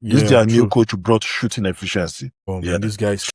This Yeah, their new true. coach brought shooting efficiency. Oh Yeah. man, this guy's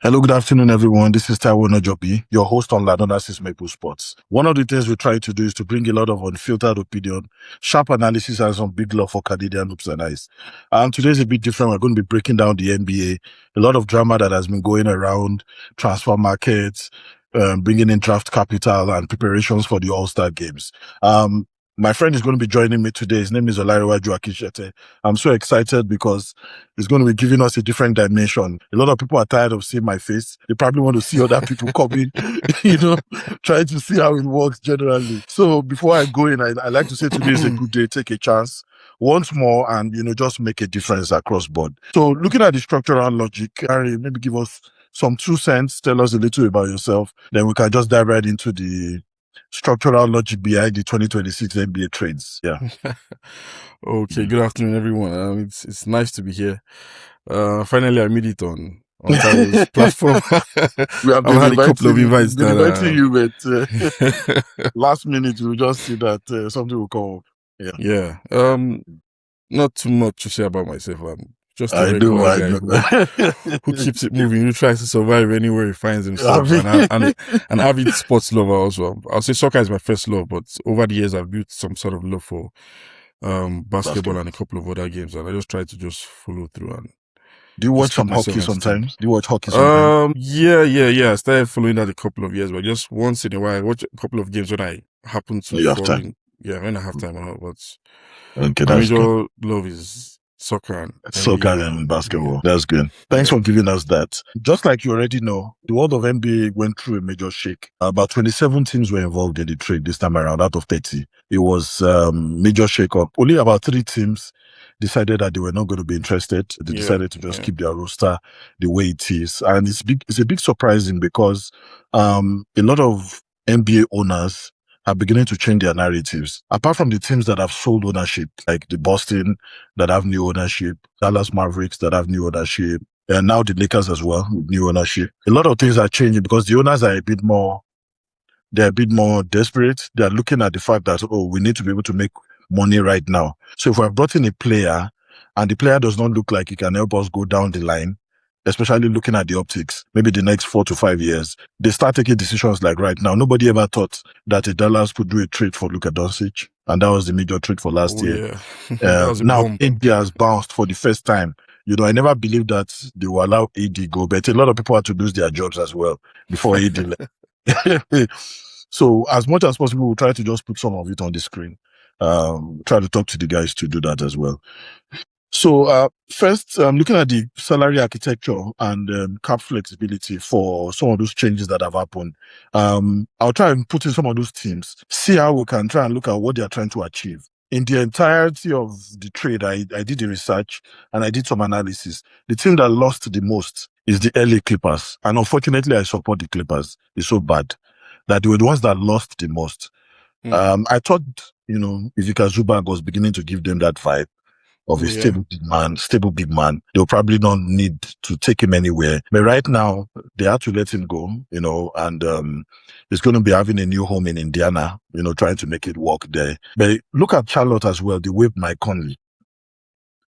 Hello, good afternoon, everyone. This is Taiwo Nojobi, your host on Ladonasis Maple Sports. One of the things we try to do is to bring a lot of unfiltered opinion, sharp analysis, and some big love for Canadian hoops and ice. And today's a bit different. We're going to be breaking down the NBA, a lot of drama that has been going around, transfer markets, bringing in draft capital, and preparations for the All-Star games. My friend is going to be joining me today. His name is Olariwaju Akishete. I'm so excited because he's going to be giving us a different dimension. A lot of people are tired of seeing my face. They probably want to see other people coming, trying to see how it works generally. So before I go in, I like to say today is a good day. Take a chance once more and, just make a difference across board. So looking at the structural logic, Harry, maybe give us some 2 cents. Tell us a little about yourself. Then we can just dive right into the structural logic behind the 2026 NBA trades. Yeah. Okay, good afternoon, everyone. It's nice to be here. Finally, I made it on Taiwo's platform. We have I've had a couple of invites been inviting you, but that. last minute we just see that something will come up. Yeah. Yeah. Not too much to say about myself. I'm just a I know. regular guy who keeps it moving, who tries to survive anywhere he finds himself, and an avid sports lover also. I'll say soccer is my first love, but over the years I've built some sort of love for basketball and a couple of other games, and I just try to just follow through. And do you watch just keep some hockey myself entertained. sometimes? Do you watch hockey sometimes? Yeah. I started following that a couple of years, but just once in a while, I watch a couple of games when I happen to You have fall time. in. Yeah, when I have time or not, but Okay, my that's good. major love is soccer and Soccer NBA and basketball. That's good. Thanks for giving us that. Just like you already know, the world of NBA went through a major shake. About 27 teams were involved in the trade this time around out of 30. It was major shake-up. Only about 3 teams decided that they were not going to be interested. They decided to just keep their roster the way it is. And it's a bit surprising because a lot of NBA owners are beginning to change their narratives. Apart from the teams that have sold ownership, like the Boston that have new ownership, Dallas Mavericks that have new ownership, and now the Lakers as well with new ownership. A lot of things are changing because the owners are they're a bit more desperate. They're looking at the fact that, we need to be able to make money right now. So if we've brought in a player and the player does not look like he can help us go down the line, especially looking at the optics, maybe the next 4 to 5 years, they start taking decisions like right now. Nobody ever thought that a Dallas could do a trade for Luka Doncic. And that was the major trade for last year. Now India has bounced for the first time. I never believed that they will allow AD go, but a lot of people had to lose their jobs as well before AD left. So as much as possible, we'll try to just put some of it on the screen. Try to talk to the guys to do that as well. So first, looking at the salary architecture and cap flexibility for some of those changes that have happened, I'll try and put in some of those teams, see how we can try and look at what they're trying to achieve. In the entirety of the trade, I did the research and I did some analysis. The team that lost the most is the LA Clippers. And unfortunately, I support the Clippers. It's so bad that they were the ones that lost the most. I thought, Ivica Zubac was beginning to give them that vibe of a stable big man. They'll probably not need to take him anywhere. But right now, they have to let him go, and he's going to be having a new home in Indiana, trying to make it work there. But look at Charlotte as well. They waived Mike Conley.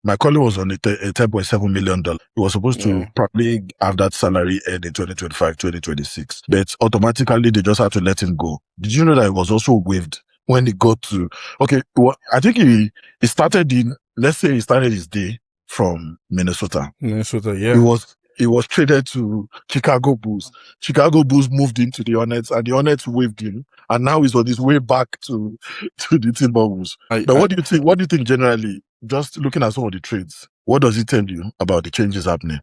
Mike Conley was on a $10.7 million. He was supposed to probably have that salary end in 2025, 2026. But automatically, they just had to let him go. Did you know that he was also waived when he got to, I think he started let's say he started his day from Minnesota. He was traded to Chicago Bulls. Chicago Bulls moved him to the Hornets and the Hornets waived him. And now he's on his way back to the Timberwolves. But what do you think? What do you think generally, just looking at some of the trades? What does it tell you about the changes happening?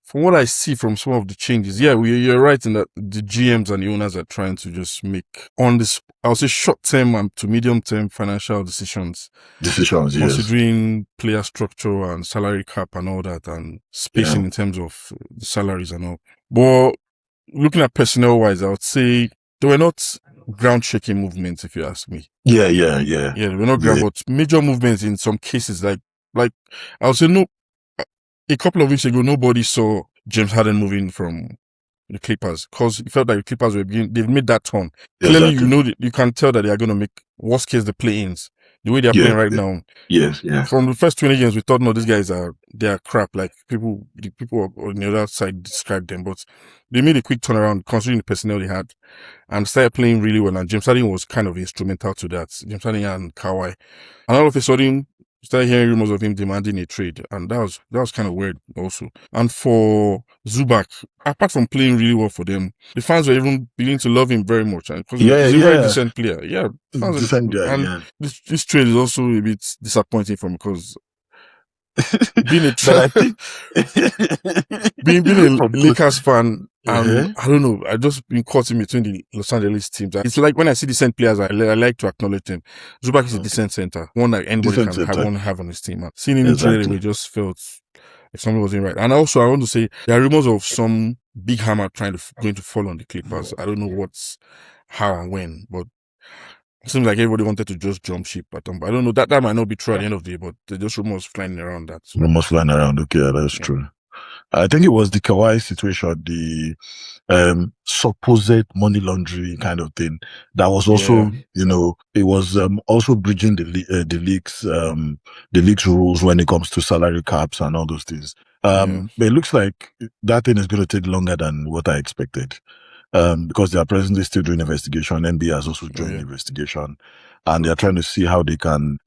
from what I see from some of the changes, yeah, you're right in that the GMs and the owners are trying to just make on this, I would say, short-term and to medium-term financial decisions, Decisions, yes. considering player structure and salary cap and all that, and spacing in terms of the salaries and all. But looking at personnel-wise, I would say they were not ground-shaking movements, if you ask me. Yeah. Yeah, they were not ground, but major movements in some cases. Like I would say, no. A couple of weeks ago, nobody saw James Harden moving from the Clippers because it felt like the Clippers they've made that turn. Clearly, Exactly. you can tell that they are going to make, worst case, the play-ins. The way they're playing right now. Yes. From the first 20 games, we thought, no, these guys they are crap. Like the people on the other side described them, but they made a quick turnaround considering the personnel they had and started playing really well. And James Harden was kind of instrumental to that. James Harden and Kawhi. And all of a sudden, started hearing rumors of him demanding a trade, and that was kind of weird also. And for Zubac, apart from playing really well for them, the fans were even beginning to love him very much because he's a very decent player. Yeah, Decent guy, and this trade is also a bit disappointing for me because being a but I think being a Lakers fan, and I don't know, I just been caught in between the Los Angeles teams. It's like when I see decent players, I like to acknowledge them. Zubac is a decent center, one that anybody can have on his team. Seeing him traded away just felt like something wasn't right. And also, I want to say there are rumors of some big hammer going to fall on the Clippers. I don't know how and when, but it seems like everybody wanted to just jump ship at them. But I don't know, that might not be true at the end of the day, but there's just rumors flying around that. So. Rumors flying around, okay, that's true. I think it was the Kawhi situation, the supposed money laundering kind of thing. That was also, it was also bridging the league's rules when it comes to salary caps and all those things. But it looks like that thing is going to take longer than what I expected. Because they are presently still doing investigation. NBA has also joined the investigation. And they're trying to see how they can,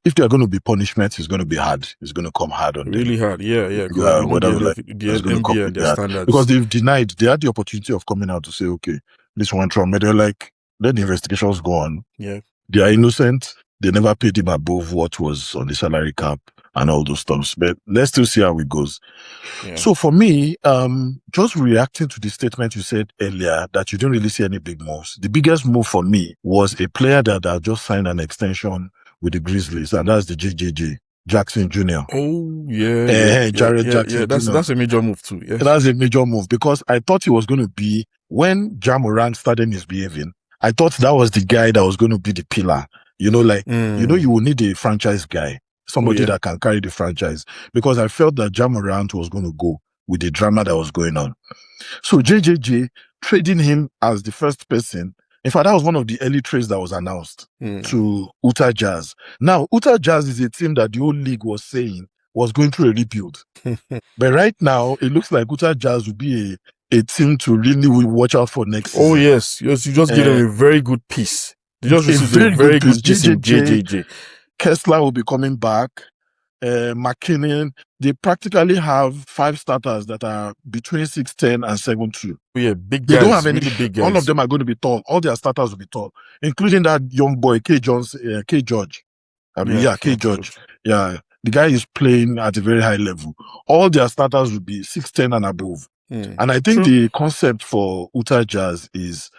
if there are going to be punishments, it's going to be hard. It's going to come hard on them. Really hard, yeah. Whatever, the NBA and their standards. Because they've denied, they had the opportunity of coming out to say, okay, this one Trump, but they're like, let the investigations go on. Yeah. They are innocent. They never paid him above what was on the salary cap and all those stuff. But let's still see how it goes. Yeah. So for me, just reacting to the statement you said earlier that you don't really see any big moves. The biggest move for me was a player that just signed an extension with the Grizzlies, and that's the JJJ, Jackson Jr. Oh, yeah. Jared Jackson. Yeah, that's a major move too. Yes. That's a major move because I thought he was going to be, when Ja Morant started misbehaving, I thought that was the guy that was going to be the pillar. You will need a franchise guy. Somebody that can carry the franchise, because I felt that Ja Morant was going to go with the drama that was going on. So JJJ, trading him as the first person. In fact, that was one of the early trades that was announced to Utah Jazz. Now, Utah Jazz is a team that the whole league was saying was going through a rebuild. But right now, it looks like Utah Jazz will be a team to really watch out for next season. Oh, yes. You just give them a very good piece. They just received a very good piece in JJJ. Kessler will be coming back. McKinnon, they practically have 5 starters that are between 6'10" and 7'2". Yeah, big guys. They don't have any really big guys. All of them are going to be tall. All their starters will be tall, including that young boy, K. George. K. George. Yeah, the guy is playing at a very high level. All their starters will be 6'10" and above. And I think the concept for Utah Jazz is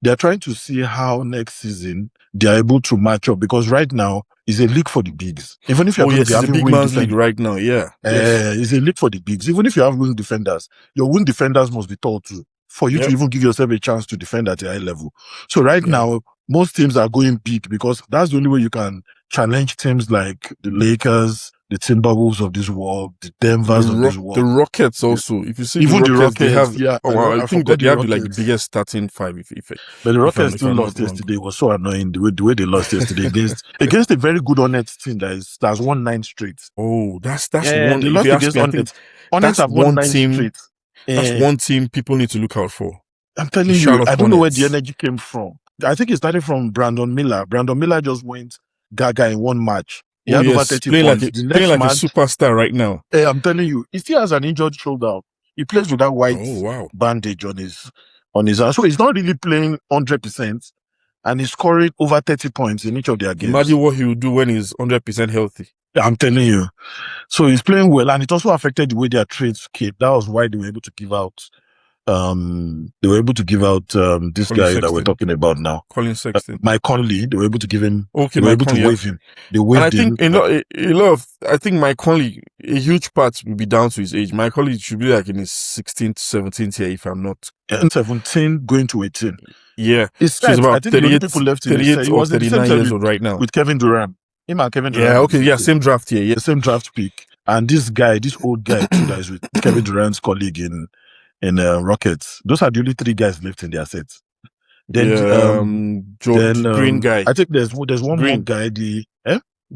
they're trying to see how next season they're able to match up, because right now it's a league for the bigs. Even if you're it's a big man's league right now, it's a league for the bigs. Even if you have wing defenders, your wing defenders must be tall too, for you to even give yourself a chance to defend at a high level. So right now, most teams are going big because that's the only way you can challenge teams like the Lakers, the Timberwolves of this world, the Denvers of this world. The Rockets also. If you see even the Rockets, they have, I think that they have like the biggest starting 5. But the Rockets still lost yesterday. It was so annoying the way they lost yesterday against a very good Hornets team that's won 9 straight. Oh, that's one. They lost against Hornets. Hornets have won 9 straight. That's one team people need to look out for. I'm telling you, I don't know where the energy came from. I think it started from Brandon Miller. Brandon Miller just went gaga in one match. He had over 30 points. Playing like a superstar right now. I'm telling you, he still has an injured shoulder. He plays with that white bandage on his arm. So he's not really playing 100%. And he's scoring over 30 points in each of their games. Imagine what he will do when he's 100% healthy. I'm telling you. So he's playing well, and it also affected the way their trades came. That was why they were able to give out. This Colin guy that we're Sexton. talking about now, Colin Sexton. Mike Conley. They were able to give him. Okay, They were Mike able to Conley. waive him. They And I waived him. think I think Mike Conley, a huge part will be down to his age. Mike Conley should be like in his 16th, 17th year, if I'm not. 17 going to 18. Yeah. It's So he's set. I about think the only 38, people left in 38 he or was in the same 39 time years old right now. with Kevin Durant. Him and Kevin Durant. Yeah, okay, yeah, same draft here. Yeah. The same draft pick. And this old guy too, that is with Kevin Durant's colleague in Rockets. Those are the only 3 guys left in their sets. Then, Green guy. I think there's one more guy.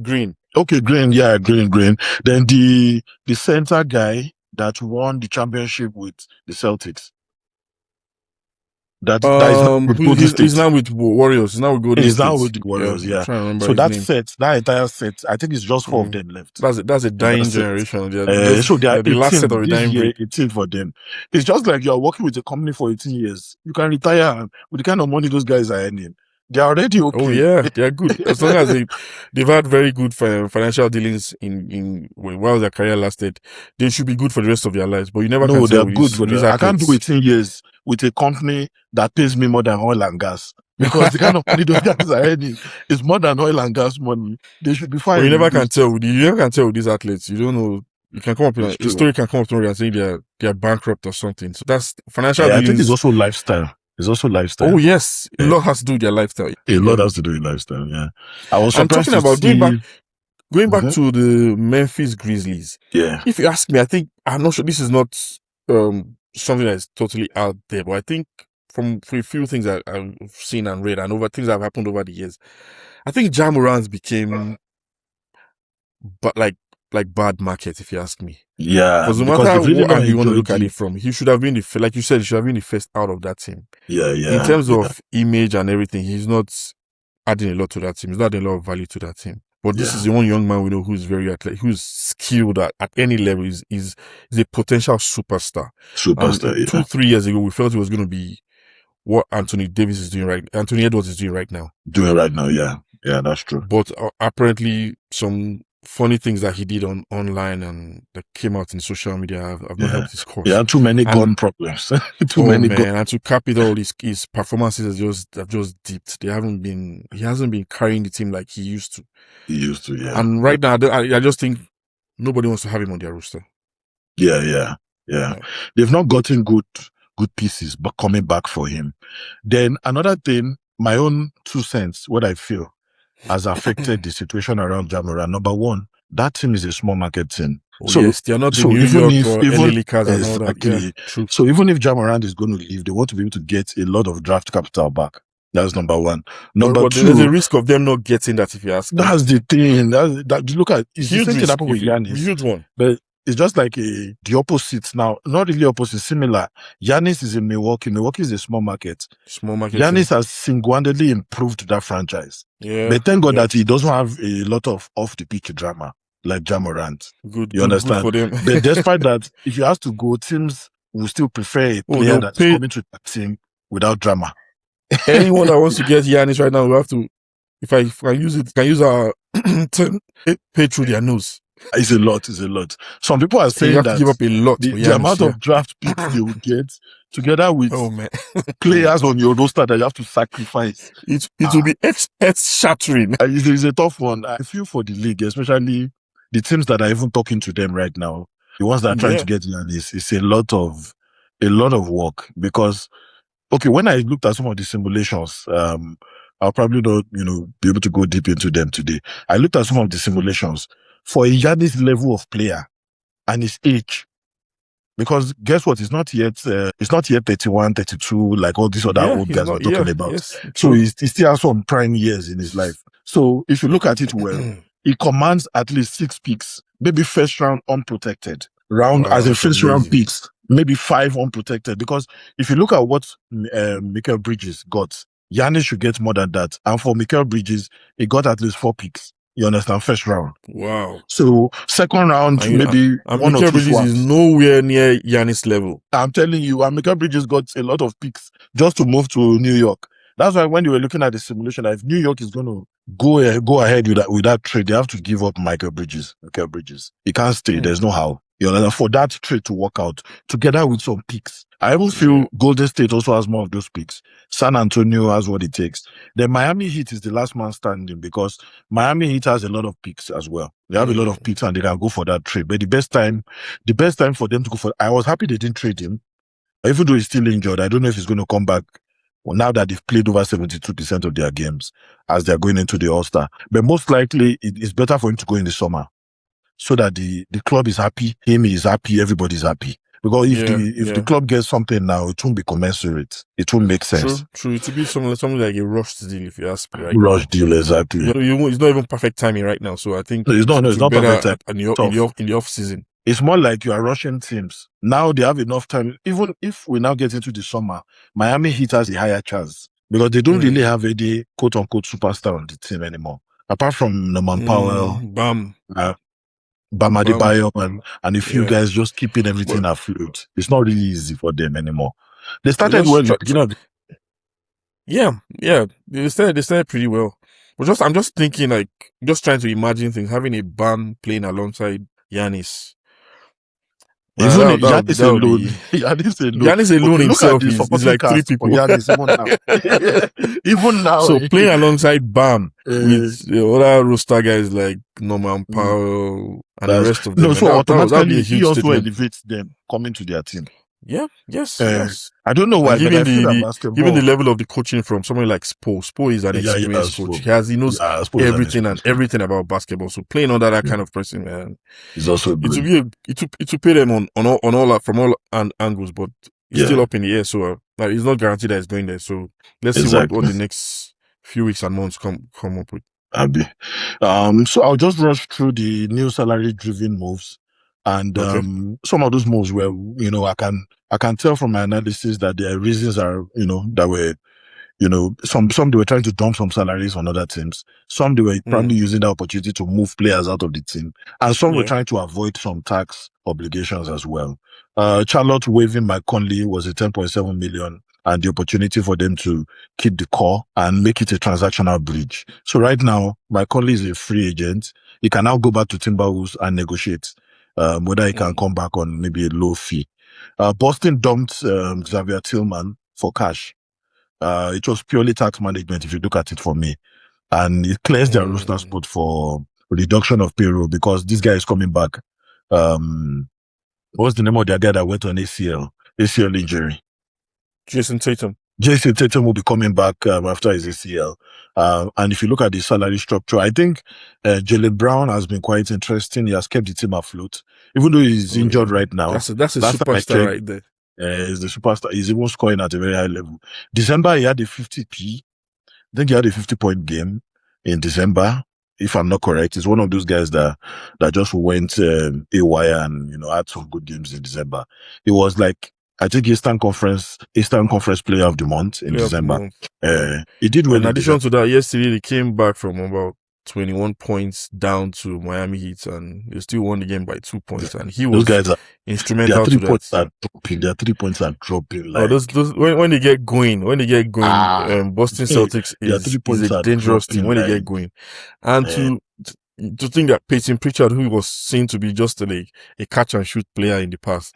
Green. Okay, Green. Yeah, Green. Then the center guy that won the championship with the Celtics. That is now with Golden State. He's now with Warriors. He's now with Golden State. He's now with the Warriors. Yeah. So that entire set, I think it's just 4 of them left. That's a dying generation. So they are the last set of a dying break. 18 for them. It's just like you're working with a company for 18 years. You can retire with the kind of money those guys are earning. They're already okay. Oh yeah, they're good. As long as they've had very good financial dealings while their career lasted, they should be good for the rest of their lives. But you never can tell. They're good. I can't do 18 years with a company that pays me more than oil and gas. Because the kind of money those guys are earning is more than oil and gas money. They should be fine. But you never can tell. You never can tell with these athletes. You don't know. You can come up with a story can come up to me and say they're bankrupt or something. So that's financial dealings. I think it's also lifestyle. It's also lifestyle. Oh yes, a lot has to do with their lifestyle. A lot has to do with lifestyle. Yeah, I was surprised. I'm talking about going back to the Memphis Grizzlies. Yeah, if you ask me, I think I'm not sure. This is not something that is totally out there, but I think from a few things that I've seen and read and over things that have happened over the years, I think Ja Morant became, but like bad market, if you ask me. Yeah, because no matter what angle you want to look at it from, he should have been like you said, he should have been the first out of that team. Yeah. In terms of image and everything, he's not adding a lot to that team. He's not adding a lot of value to that team. But this is the one young man we know who's very athletic, who's skilled at any level. Is a potential superstar. 2-3 years ago, we felt it was going to be what Anthony Edwards is doing right now. Yeah, that's true. But apparently, some funny things that he did online and that came out in social media have not helped his cause. Yeah, too many gun problems. And to cap it all, his performances have just dipped. He hasn't been carrying the team like he used to. Yeah. And right now, I just think nobody wants to have him on their roster. Yeah. They've not gotten good pieces, but coming back for him. Then another thing, my own 2 cents, what I feel has affected the situation around Ja Morant. Number one, that team is a small market team. Yes, they're not the New York or LA Lakers and all that. Yeah, true. So even if Ja Morant is going to leave, they want to be able to get a lot of draft capital back. That's number one. Number two, there's a risk of them not getting that if you ask me. That's the thing. That look at it's huge the same thing happened with Giannis. Huge one. But it's just like the opposite now. Not really opposite, similar. Giannis is in Milwaukee. Milwaukee is a small market. Giannis has single-handedly improved that franchise. Yeah. But thank God that he doesn't have a lot of off-the-pitch drama like Ja Morant. You understand? Good for them. But despite that, if you have to go, teams will still prefer a player that's coming to that team without drama. Anyone that wants to get Giannis right now will have to, if I can use our term, pay through their nose. It's a lot. Some people are saying you have to give up a lot. The amount of draft picks they will get together with players on your roster that you have to sacrifice. It will be earth-shattering. It's a tough one. I feel for the league, especially the teams that are even talking to them right now. The ones that are trying to get Giannis. It's a lot of work because, okay, when I looked at some of the simulations, I'll probably not, be able to go deep into them today. I looked at some of the simulations for a Giannis level of player and his age. Because guess what? It's not yet 31, 32, like all these other old guys we're talking about. Yes, so he still has some prime years in his life. So if you look at it well, he commands at least 6 picks, maybe first round unprotected. As a first round picks, maybe 5 unprotected. Because if you look at what Mikal Bridges got, Giannis should get more than that. And for Mikal Bridges, he got at least 4 picks. You understand? First round. Wow. So second round, maybe one or two Bridges swaps. is nowhere near Giannis level. I'm telling you, Mikal Bridges got a lot of picks just to move to New York. That's why when they were looking at the simulation, if New York is going to go ahead with that trade. They have to give up Michael Bridges. He can't stay. There's no how. You know, for that trade to work out together with some picks. I even feel Golden State also has more of those picks. San Antonio has what it takes. Then Miami Heat is the last man standing because Miami Heat has a lot of picks as well. They have a lot of picks and they can go for that trade. But the best time for them to go for, I was happy they didn't trade him. Even though he's still injured, I don't know if he's going to come back. Well, now that they've played over 72% of their games as they're going into the All-Star. But most likely, it's better for him to go in the summer so that the club is happy, him is happy, everybody's happy. Because if the club gets something now, it won't be commensurate. It won't make sense. True. It will be something like a rushed deal, if you ask me. Right Rush deal, exactly. It's not even perfect timing right now. So I think it's not perfect time. In the off season. It's more like you are rushing teams. Now they have enough time. Even if we now get into the summer, Miami Heat has a higher chance because they don't really have any quote unquote superstar on the team anymore. Apart from Norman Powell, Bam Adebayo, and a few guys just keeping everything afloat. It's not really easy for them anymore. They started well, Yeah. They started pretty well. But I'm just thinking, like, just trying to imagine things, having a Bam playing alongside Giannis. Even Giannis alone himself is like three people. Even now. So playing alongside Bam with the other roster guys like Norman Powell and the rest of them. No, so automatically he also elevates them coming to their team. Yeah, yes. I don't know why, given the level of the coaching from someone like Spo is an experienced coach. He knows everything about basketball. So playing under that kind of person, man, is also good. It will pay them on all from all angles, but it's still up in the air. So it's not guaranteed that it's going there. So let's see what the next few weeks and months come up with. So I'll just rush through the new salary-driven moves. And some of those moves were, I can tell from my analysis that their reasons are, that were, some they were trying to dump some salaries on other teams. Some they were probably using the opportunity to move players out of the team. And some were trying to avoid some tax obligations as well. Charlotte waiving Mike Conley was a 10.7 million and the opportunity for them to keep the core and make it a transactional bridge. So right now, Mike Conley is a free agent. He can now go back to Timberwolves and negotiate. Whether he can come back on maybe a low fee. Boston dumped Xavier Tillman for cash. It was purely tax management if you look at it for me. And it clears their roster spot for reduction of payroll because this guy is coming back. What's the name of the guy that went on ACL injury? Jason Tatum will be coming back after his ACL. And if you look at the salary structure, I think Jaylen Brown has been quite interesting. He has kept the team afloat, even though he's injured right now. That's a superstar right there. He's the superstar. He's even scoring at a very high level. December, he had a 50p. I think he had a 50-point game in December, if I'm not correct. He's one of those guys that just went AWire and, had some good games in December. He was like, I think Eastern Conference Player of the Month in December. He did well. In addition to that, yesterday they came back from about 21 points down to Miami Heat, and they still won the game by 2 points. And he was instrumental to that. Their 3 points are dropping. Like, when they get going, Boston Celtics is a dangerous team when they get going. And to think that Peyton Pritchard, who was seen to be just a catch and shoot player in the past,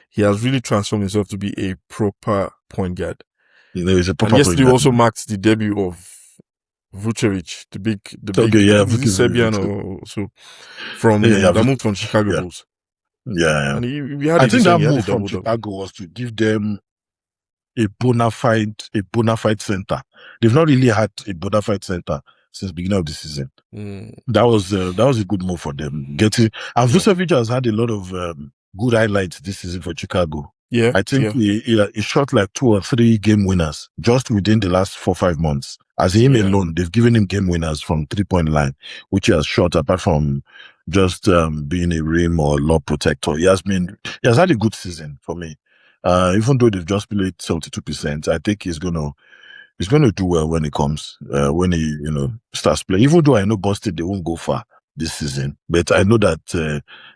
he has really transformed himself to be a proper point guard. He's a proper and yesterday also marked the debut of Vucevic, the big Serbian or so from that moved from Chicago Bulls. Yeah. And I think that move from Chicago was to give them a bona fide center. They've not really had a bona fide center since the beginning of the season. That was a good move for them. And Vucevic has had a lot of good highlights this season for Chicago. Yeah, I think he shot like 2 or 3 game winners just within the last 4-5 months. As him alone, they've given him game winners from 3-point line, which he has shot apart from just being a rim or lob protector. He has had a good season for me. Even though they've just played 72%, I think he's gonna do well when it comes when he starts playing. Even though I know Boston they won't go far this season, but I know that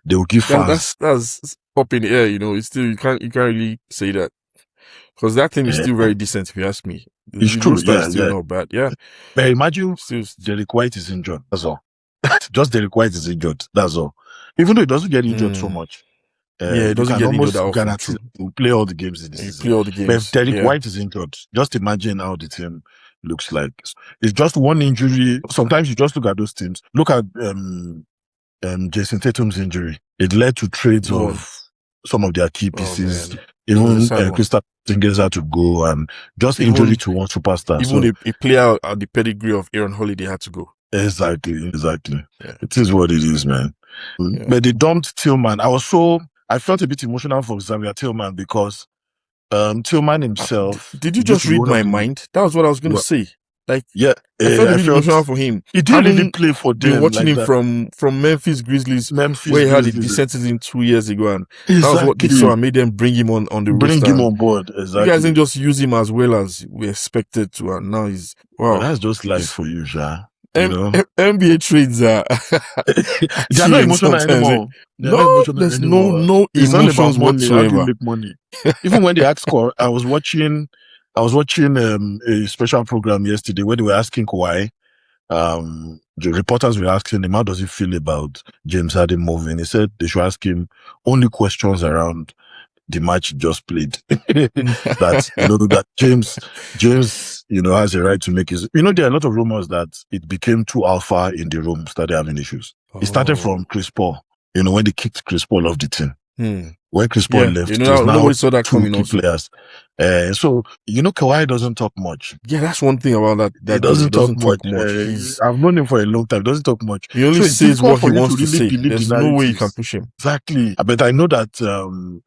they will give fans. That's up in the air, It's still you can't really say that because that team is still very decent if you ask me. It's The true. roster is Yeah, still yeah. not bad. Yeah. But imagine Still, Derek White is injured. That's all. Just Derek White is injured. That's all. Even though he doesn't get injured so much, yeah, it you doesn't can get injured that almost often. guarantee True. that he'll play all the games in the And you play season. all the But if games. Derek Yeah. White is injured, just imagine how the team looks like. It's just one injury. Sometimes you just look at those teams. Look at Jason Tatum's injury. It led to trades Go on. of some of their key Oh pieces. man. It was a Even sad one. Kristaps Porzingis had to go, and just Even- injury to one superstar. Even So a player at the pedigree of Aaron Holiday had to go. exactly. Yeah. It is what it is, man. Yeah. But they dumped Tillman. I felt a bit emotional for Xavier Tillman because Tillman himself. Did you he used just to be read one of my the- mind? That was what I was going to Well, say. Like, Yeah, I felt a I bit felt emotional for him. he didn't Having really play for been them watching like him that. from Memphis Grizzlies, Memphis where he had a Grizzlies. decent season 2 years ago, and Exactly. that was what they saw and made them bring him on the Bring roster. him on board. You Exactly. guys didn't just use him as well as we expected to, and now he's wow. But that's just life for you, Sha. You know? NBA trades are They are not emotional anymore. No, there's no It's all about emotions money. How do you whatsoever. make money? Even when they ask score, I was watching a special program yesterday where they were asking Kawhi. The reporters were asking him, how does he feel about James Harden moving? He said they should ask him only questions around the match he just played. that James, has a right to make his, there are a lot of rumors that it became too alpha in the room, started having issues. It started from Chris Paul, when they kicked Chris Paul off the team. When Chris Paul left, nobody saw that coming key also. players. So, Kawhi doesn't talk much. Yeah, that's one thing about that. He doesn't talk much. He's, I've known him for a long time. He doesn't talk much. He only So it's says difficult what for he you wants to really say. believe There's the no way you narratives. can push him. Exactly. But I know that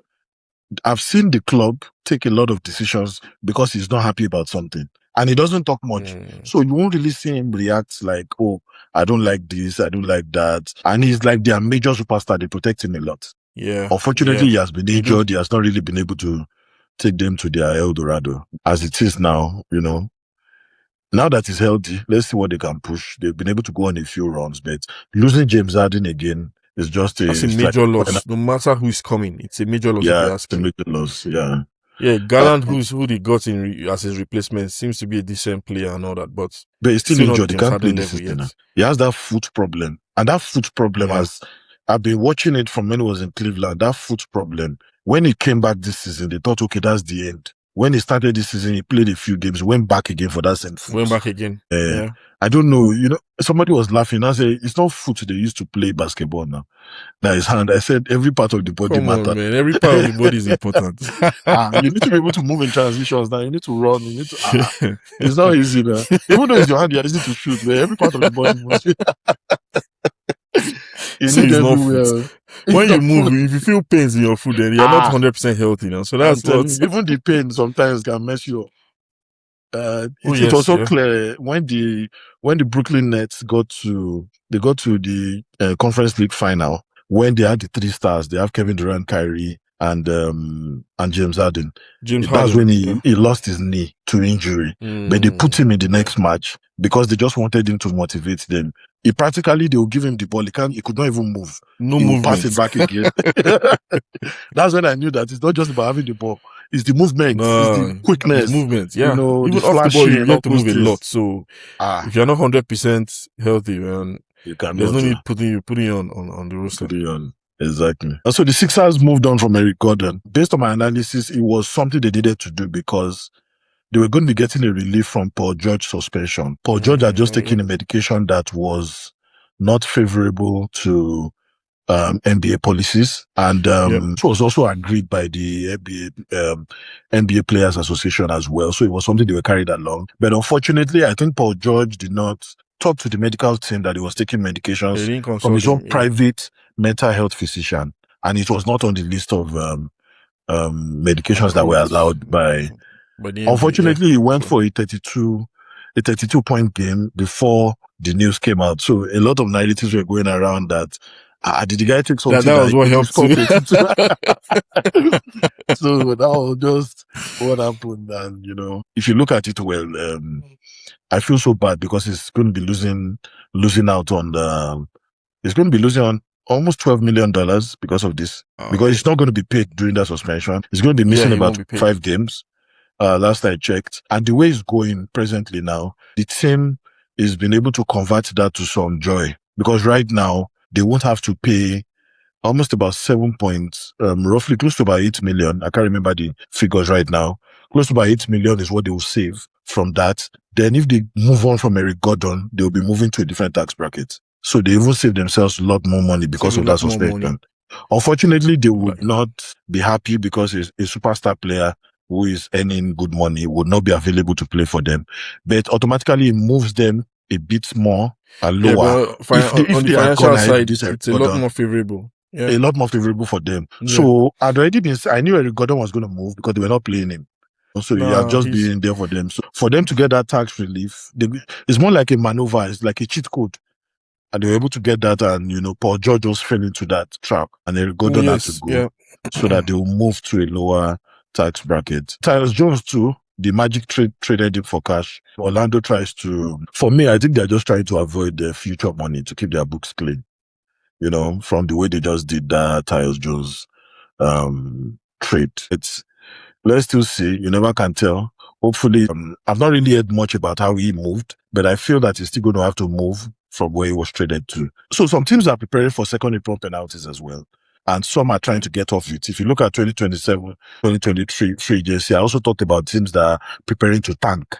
I've seen the club take a lot of decisions because he's not happy about something. And he doesn't talk much. So you won't really see him react like, oh, I don't like this, I don't like that. And he's like their major superstar. They protect him a lot. Yeah. Unfortunately, he has been injured. He has not really been able to take them to their El Dorado. As it is now, now that he's healthy, let's see what they can push. They've been able to go on a few runs, but losing James Harden again is just a major loss. No matter who is coming, it's a major loss. Yeah, it's a major loss. Yeah. Yeah, Garland, who they got in as his replacement, seems to be a decent player and all that, but he's still injured. He can't play this season. He has that foot problem, and that foot problem I've been watching it from when he was in Cleveland. That foot problem, when he came back this season, they thought, okay, that's the end. When he started this season, he played a few games, went back again for that same foot. Went back again. Yeah. I don't know. Somebody was laughing. I said, it's not foot they used to play basketball now. Now his hand. I said, every part of the body matters. Man. Every part of the body is important. You need to be able to move in transitions now. You need to run. You need to. It's not easy now. Even though it's your hand, you're easy to shoot. But every part of the body moves. When you move, if you feel pains in your foot, then you're not 100% healthy now. So that's what. Even the pain sometimes can mess you up. It was so clear when the Brooklyn Nets got to the Conference League final, when they had the three stars. They have Kevin Durant, Kyrie, and James Harden. That's when he lost his knee to injury. But they put him in the next match because they just wanted him to motivate them. They will give him the ball. He could not even move. No he movement. Pass it back again. That's when I knew that it's not just about having the ball. It's the movement. It's the quickness. It's movement. Yeah. Even off the ball, you have to move a lot. So if you're not 100% healthy, man, there's no need putting you on the roster. Exactly. And so the Sixers moved on from Eric Gordon. Based on my analysis, it was something they needed to do because they were going to be getting a relief from Paul George suspension. Paul George had just taken a medication that was not favorable to NBA policies, and it was also agreed by the NBA Players Association as well. So it was something they were carried along. But unfortunately, I think Paul George did not talk to the medical team that he was taking medications from his own private mental health physician, and it was not on the list of medications that were allowed by. Unfortunately, he went for a 32-point game before the news came out. So a lot of narratives were going around that did the guy take something? That was what helped too. So that was just what happened. And if you look at it well, I feel so bad because it's going to be losing out on it's going to be losing on almost $12 million because of this. Because it's not going to be paid during that suspension. It's going to be missing about 5 games. last I checked. And the way it's going presently now, the team is been able to convert that to some joy because right now they won't have to pay almost about 7 points, roughly close to about 8 million. I can't remember the figures right now. Close to about 8 million is what they will save from that. Then if they move on from Eric Gordon, they'll be moving to a different tax bracket. So they even save themselves a lot more money because Save a of that lot more money. suspension. Unfortunately, they would Right. not be happy because a superstar player who is earning good money would not be available to play for them. But automatically it moves them a bit more and Yeah, lower. but If on the they had gone financial ahead with side, this Eric it's a lot Gordon, more favorable. Yeah. a lot more favorable for them. Yeah. So I'd already been, I knew Eric Gordon was going to move because they were not playing him. So he had Nah, just been there for them. So for them to get that tax relief, it's more like a maneuver. It's like a cheat code. And they were able to get that, and Paul George just fell into that trap, and Eric Gordon had to yes, go yeah. so that they will move to a lower tax bracket. Tyus Jones too. The Magic traded him for cash. Orlando tries to. For me, I think they're just trying to avoid the future money to keep their books clean. From the way they just did that Tyus Jones trade. Let's still see. You never can tell. Hopefully, I've not really heard much about how he moved, but I feel that he's still going to have to move from where he was traded to. So some teams are preparing for second apron penalties as well. And some are trying to get off it. If you look at 2027, 2023 free agency, I also talked about teams that are preparing to tank.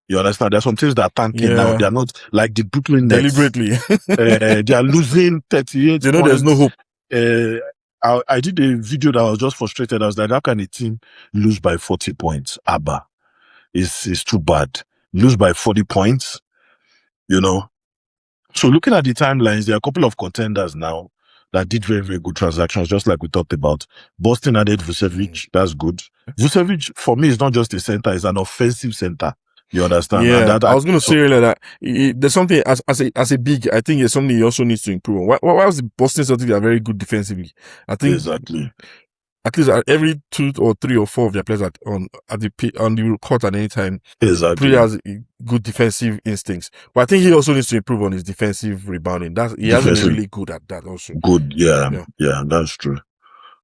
You understand? There are some teams that are tanking now. They are not like the Brooklyn Nets. Deliberately. They are losing 38 They know points. there's no hope. I did a video that was just frustrated. I was like, how can a team lose by 40 points? Abba. It's too bad. Lose by 40 points, So looking at the timelines, there are a couple of contenders now that did very, very good transactions, just like we talked about. Boston added Vucevic. That's good. Vucevic, for me, is not just a center. It's an offensive center. You understand? Yeah, I was going to say earlier that there's something as a big. I think it's something he also needs to improve on. Why was Boston Celtics are very good defensively? I think exactly. At least every 2 or 3 or 4 of their players on the court at any time. Exactly. Player has good defensive instincts, but I think he also needs to improve on his defensive rebounding. He hasn't been really good at that. Also, good. Yeah, that's true.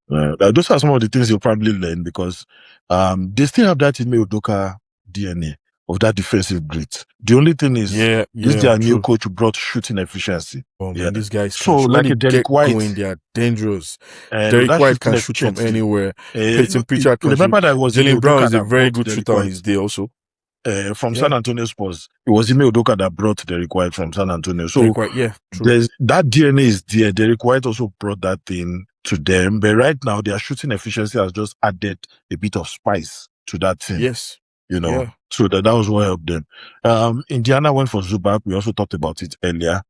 Those are some of the things you'll probably learn because they still have that Ime Udoka DNA of that defensive grit. The only thing is, this their new coach who brought shooting efficiency. Oh man, these guys so like a Derek White, going, they are dangerous. Derek White can shoot from anywhere. Peyton Pritchard can remember shoot. that was Jalen Brown is a very good shooter on his day also. From San Antonio Spurs, it was Ime Udoka that brought Derek White from San Antonio. So Derek White, there's that DNA is there. Derek White also brought that thing to them, but right now their shooting efficiency has just added a bit of spice to that thing. Yes. So that was what helped them. Indiana went for Zubac. We also talked about it earlier.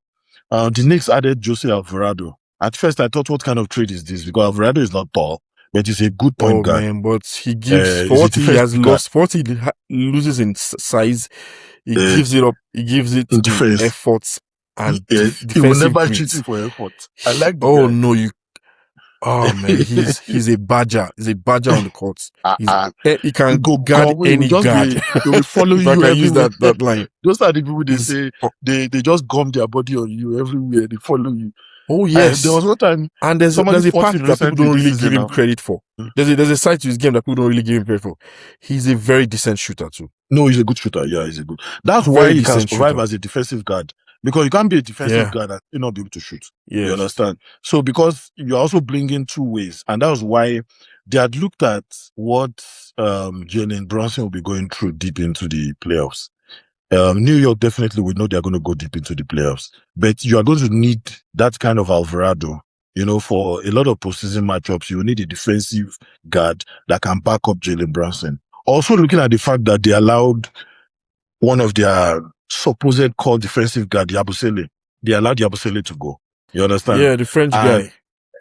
The Knicks added Jose Alvarado. At first, I thought, what kind of trade is this? Because Alvarado is not tall, but he's a good point guard. Man, but he gives for what he has lost, for what he loses in size, he gives it up. He gives it in efforts and he will never cheat you for effort. I like. Oh man, he's a badger. He's a badger on the courts. He can guard any guard. He will follow you. I can use that line. Those are the people they say they just gum their body on you everywhere. They follow you. Oh yes. There was one time, and there's a part that people don't really give him credit for. There's a side to his game that people don't really give him credit for. He's a very decent shooter too. No, he's a good shooter. Yeah, he's a good. That's why he can survive as a defensive guard. Because you can't be a defensive guard and you not be able to shoot. You understand? So because you're also bringing 2 ways. And that was why they had looked at what Jalen Brunson will be going through deep into the playoffs. New York definitely would know they're going to go deep into the playoffs. But you are going to need that kind of Alvarado. For a lot of postseason matchups, you need a defensive guard that can back up Jalen Brunson. Also looking at the fact that they allowed one of their supposed core defensive guard, Yabusele. They allowed Yabusele to go. You understand? Yeah, the French guy.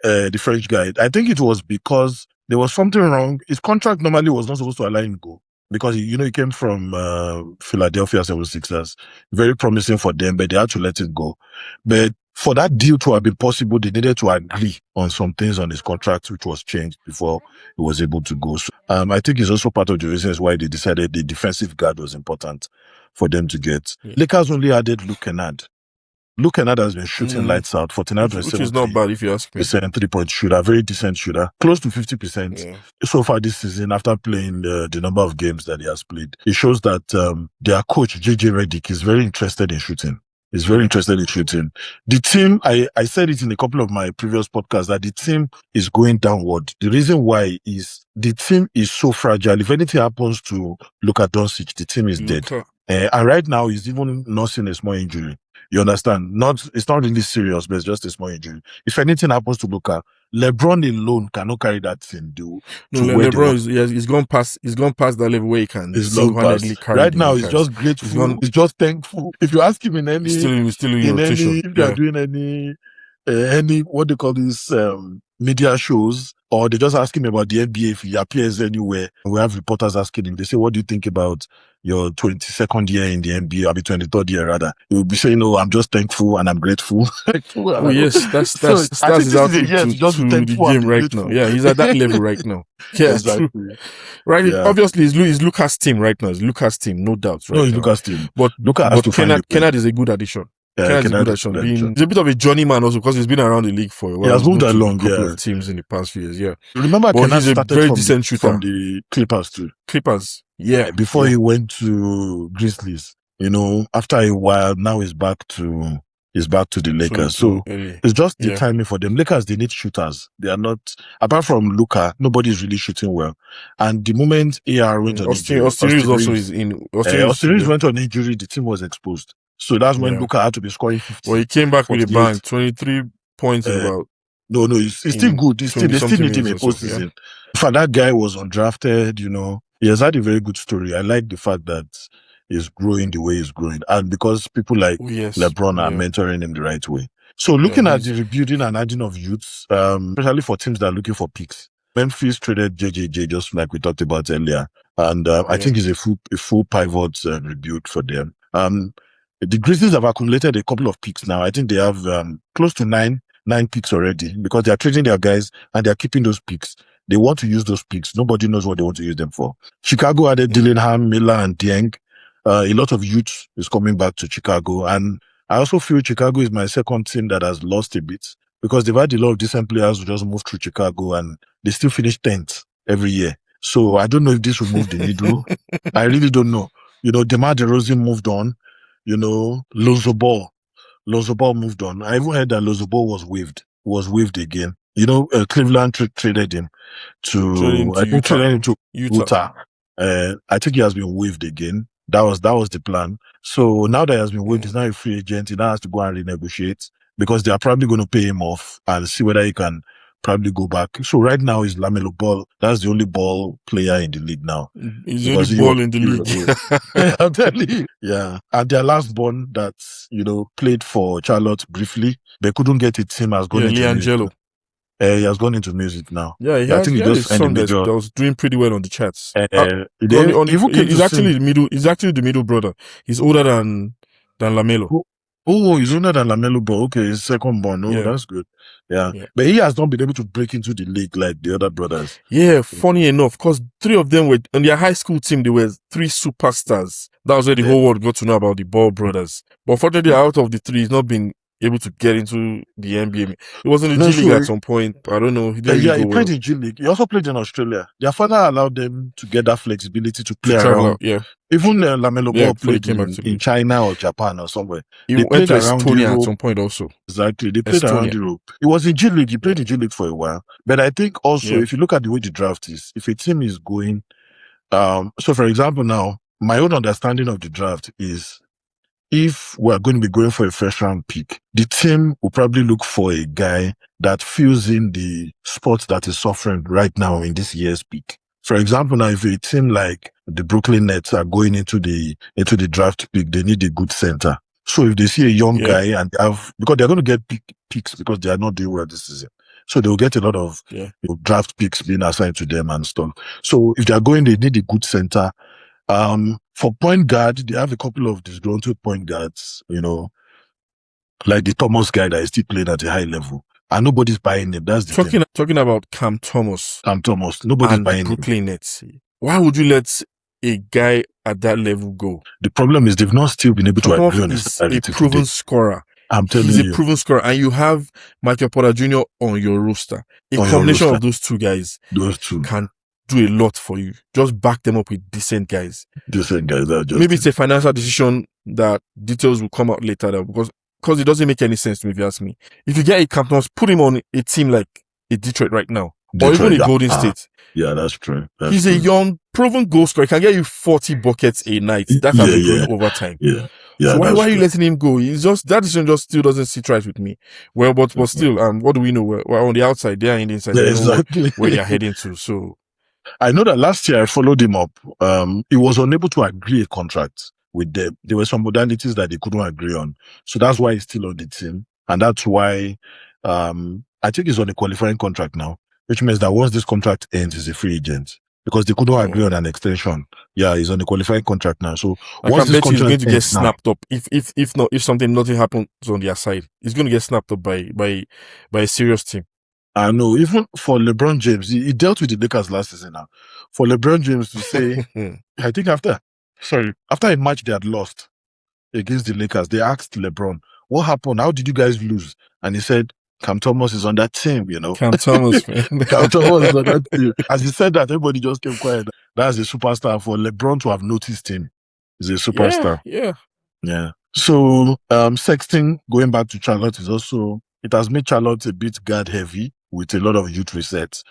The French guy. I think it was because there was something wrong. His contract normally was not supposed to allow him to go. Because, he came from Philadelphia 76ers. Very promising for them, but they had to let it go. But for that deal to have been possible, they needed to agree on some things on his contract, which was changed before he was able to go. So, I think it's also part of the reasons why they decided the defensive guard was important for them to get. Lakers only added Luke Kennard. Luke Kennard has been shooting lights out, 49, which is not bad if you ask me. percent 3-point shooter, very decent shooter, close to 50% so far this season after playing the number of games that he has played. It shows that their coach, JJ Redick, is very interested in shooting. He's very interested in shooting. The team, I said it in a couple of my previous podcasts, that the team is going downward. The reason why is the team is so fragile. If anything happens to Luka Doncic, the team is dead. And right now, he's even nursing a small injury. You understand? It's not really serious, but it's just a small injury. If anything happens to Luka, LeBron alone cannot carry that team. LeBron he's gone past that level where he can single-handedly carry. Right now, he's just grateful. He's just thankful. If you ask him in any, still in rotation. If they are doing any what they call these media shows, or they just ask him about the NBA if he appears anywhere. We have reporters asking him. They say, "What do you think about your 22nd year in the NBA? I'll be 23rd year rather." He will be saying, "No, I'm just thankful and I'm grateful." Oh yes, that's his outlook to the game right now. Yeah, he's at that level right now. Yeah, exactly. True. Right. Yeah. Obviously, it's Luka's team right now. It's Luka's team, no doubt. Right. No, it's Luka's team. But Kennard is a good addition. He's a bit of a journeyman also because he's been around the league for a while. He has moved along, a couple of teams in the past few years. Yeah, remember, he's a very decent shooter from the Clippers too. Yeah. Before he went to Grizzlies, after a while, now he's back to the Lakers. So it's just the timing for them. Lakers, they need shooters. They are not, apart from Luka, nobody is really shooting well. And the moment AR went on injury, Austin Reeves also is in. Austin Reeves went on injury, the team was exposed. So that's when Luka had to be scoring 50. Well, he came back with a bang, 23 points in about. No, he's still good. They still need him in postseason. In fact, that guy was undrafted, He has had a very good story. I like the fact that he's growing the way he's growing. And because people like LeBron are mentoring him the right way. So looking at the rebuilding and adding of youths, especially for teams that are looking for picks, Memphis traded JJJ just like we talked about earlier. And I think it's a full pivot rebuild for them. The Grizzlies have accumulated a couple of picks now. I think they have close to nine picks already because they are trading their guys and they are keeping those picks. They want to use those picks. Nobody knows what they want to use them for. Chicago added Dillingham, Miller, and Dieng. A lot of youth is coming back to Chicago. And I also feel Chicago is my second team that has lost a bit because they've had a lot of decent players who just move through Chicago and they still finish 10th every year. So I don't know if this will move the needle. I really don't know. DeMar DeRozan moved on. Lonzo Ball moved on. I even heard that Lonzo Ball was waived again. Cleveland traded him to Utah. I think he has been waived again. That was the plan. So now that he has been waived, he's now a free agent. He now has to go and renegotiate because they are probably going to pay him off and see whether he can probably go back. So right now is LaMelo Ball. That's the only ball player in the league now. He's the only ball in the league. I'm telling you. Yeah. And their last born that, played for Charlotte briefly, but couldn't get a team, has gone into music. He has gone into music now. Yeah, I think he just that was doing pretty well on the charts. He's actually the middle brother. He's older than LaMelo. Oh, he's older than LaMelo Ball. Okay, he's second born. Oh, that's good. Yeah. But he has not been able to break into the league like the other brothers. Yeah, funny enough, because 3 of them were on their high school team. They were 3 superstars. That was where the whole world got to know about the Ball brothers. But unfortunately, out of the 3, he's not been able to get into the NBA. He was in the G League at some point. I don't know. He played in G League. He also played in Australia. Their father allowed them to get that flexibility to play around. Yeah. Even LaMelo Ball played in China or Japan or somewhere. He went to Estonia at some point also. Exactly. They played around Europe. He was in G League. He played in G League for a while. But I think also, if you look at the way the draft is, if a team is going, so for example now, my own understanding of the draft is, if we're going to be going for a first round pick, the team will probably look for a guy that fills in the spot that is suffering right now in this year's pick. For example, now if a team like the Brooklyn Nets are going into the draft pick, they need a good center. So if they see a young guy and because they're going to get picks because they are not doing well this season. So they'll get a lot of draft picks being assigned to them and stuff. So if they're going, they need a good center. For point guard, they have a couple of disgruntled point guards, like the Thomas guy that is still playing at a high level. And nobody's buying him. That's the thing. Talking about Cam Thomas. Nobody's buying him. Brooklyn Nets. Why would you let a guy at that level go? The problem is they've not still been able to agree on his a proven scorer. I'm telling He's a you. proven scorer, and you have Michael Porter Jr. on your roster. A combination of those two guys can do a lot for you. Just back them up with decent guys. Maybe it's a financial decision that details will come out later, though, because it doesn't make any sense to me if you ask me. If you get a Camp Thomas, put him on a team like a Detroit right now, or even a Golden State. Yeah, that's true. He's a young, proven goal scorer. He can get you 40 buckets a night. That can be going overtime. Yeah. So why are you letting him go? He's just, that decision just still doesn't sit right with me. Well, but still, what do we know? We're on the outside. They are in the inside. They know where they're heading to. So I know that last year I followed him up. He was unable to agree a contract with them. There were some modalities that they couldn't agree on. So that's why he's still on the team. And that's why I think he's on a qualifying contract now, which means that once this contract ends, he's a free agent. Because they couldn't agree on an extension. Yeah, he's on a qualifying contract now. So once this contract he's going to get snapped now, up. If nothing happens on their side, he's going to get snapped up by a serious team. I know, even for LeBron James, he dealt with the Lakers last season now. For LeBron James to say, I think after a match they had lost against the Lakers, they asked LeBron, what happened? How did you guys lose? And he said, Cam Thomas is on that team, you know. Cam Thomas, man. Cam Thomas is on that team. As he said that, everybody just kept quiet. That's a superstar. For LeBron to have noticed him, he's a superstar. Yeah. So, Sexton going back to Charlotte is also, it has made Charlotte a bit guard heavy with a lot of youth resets.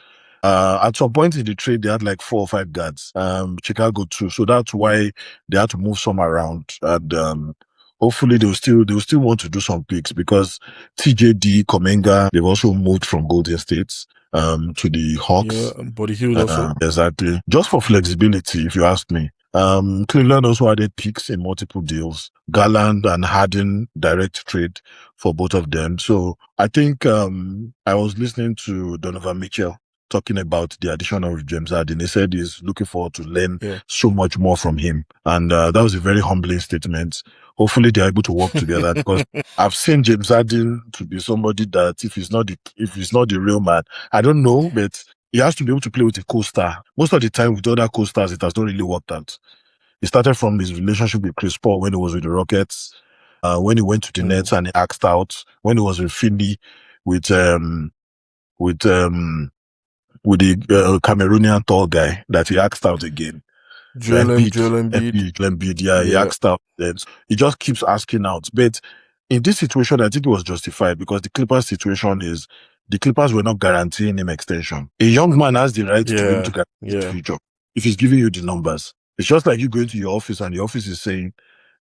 At some point in the trade, they had like 4 or 5 guards. Chicago too. So that's why they had to move some around. And hopefully they'll still want to do some picks, because TJD, Kuminga, they've also moved from Golden State to the Hawks. Yeah, Buddy Hield also. Exactly. Just for flexibility, if you ask me. Cleveland also added picks in multiple deals. Garland and Harden direct trade for both of them. So I think I was listening to Donovan Mitchell talking about the addition of James Harden. He said he's looking forward to learn so much more from him. And that was a very humbling statement. Hopefully they're able to work together, because I've seen James Harden to be somebody that if he's not the real man, I don't know, but he has to be able to play with a co-star. Most of the time with other co-stars, it has not really worked out. He started from his relationship with Chris Paul when he was with the Rockets, when he went to the Nets and he axed out, when he was with Philly with the Cameroonian tall guy that he axed out again. Joel Embiid. Yeah, he axed out. Then he just keeps asking out. But in this situation, I think it was justified, because the Clippers situation is, the Clippers were not guaranteeing him extension. A young man has the right to be able to guarantee the future if he's giving you the numbers. It's just like you going to your office and the office is saying,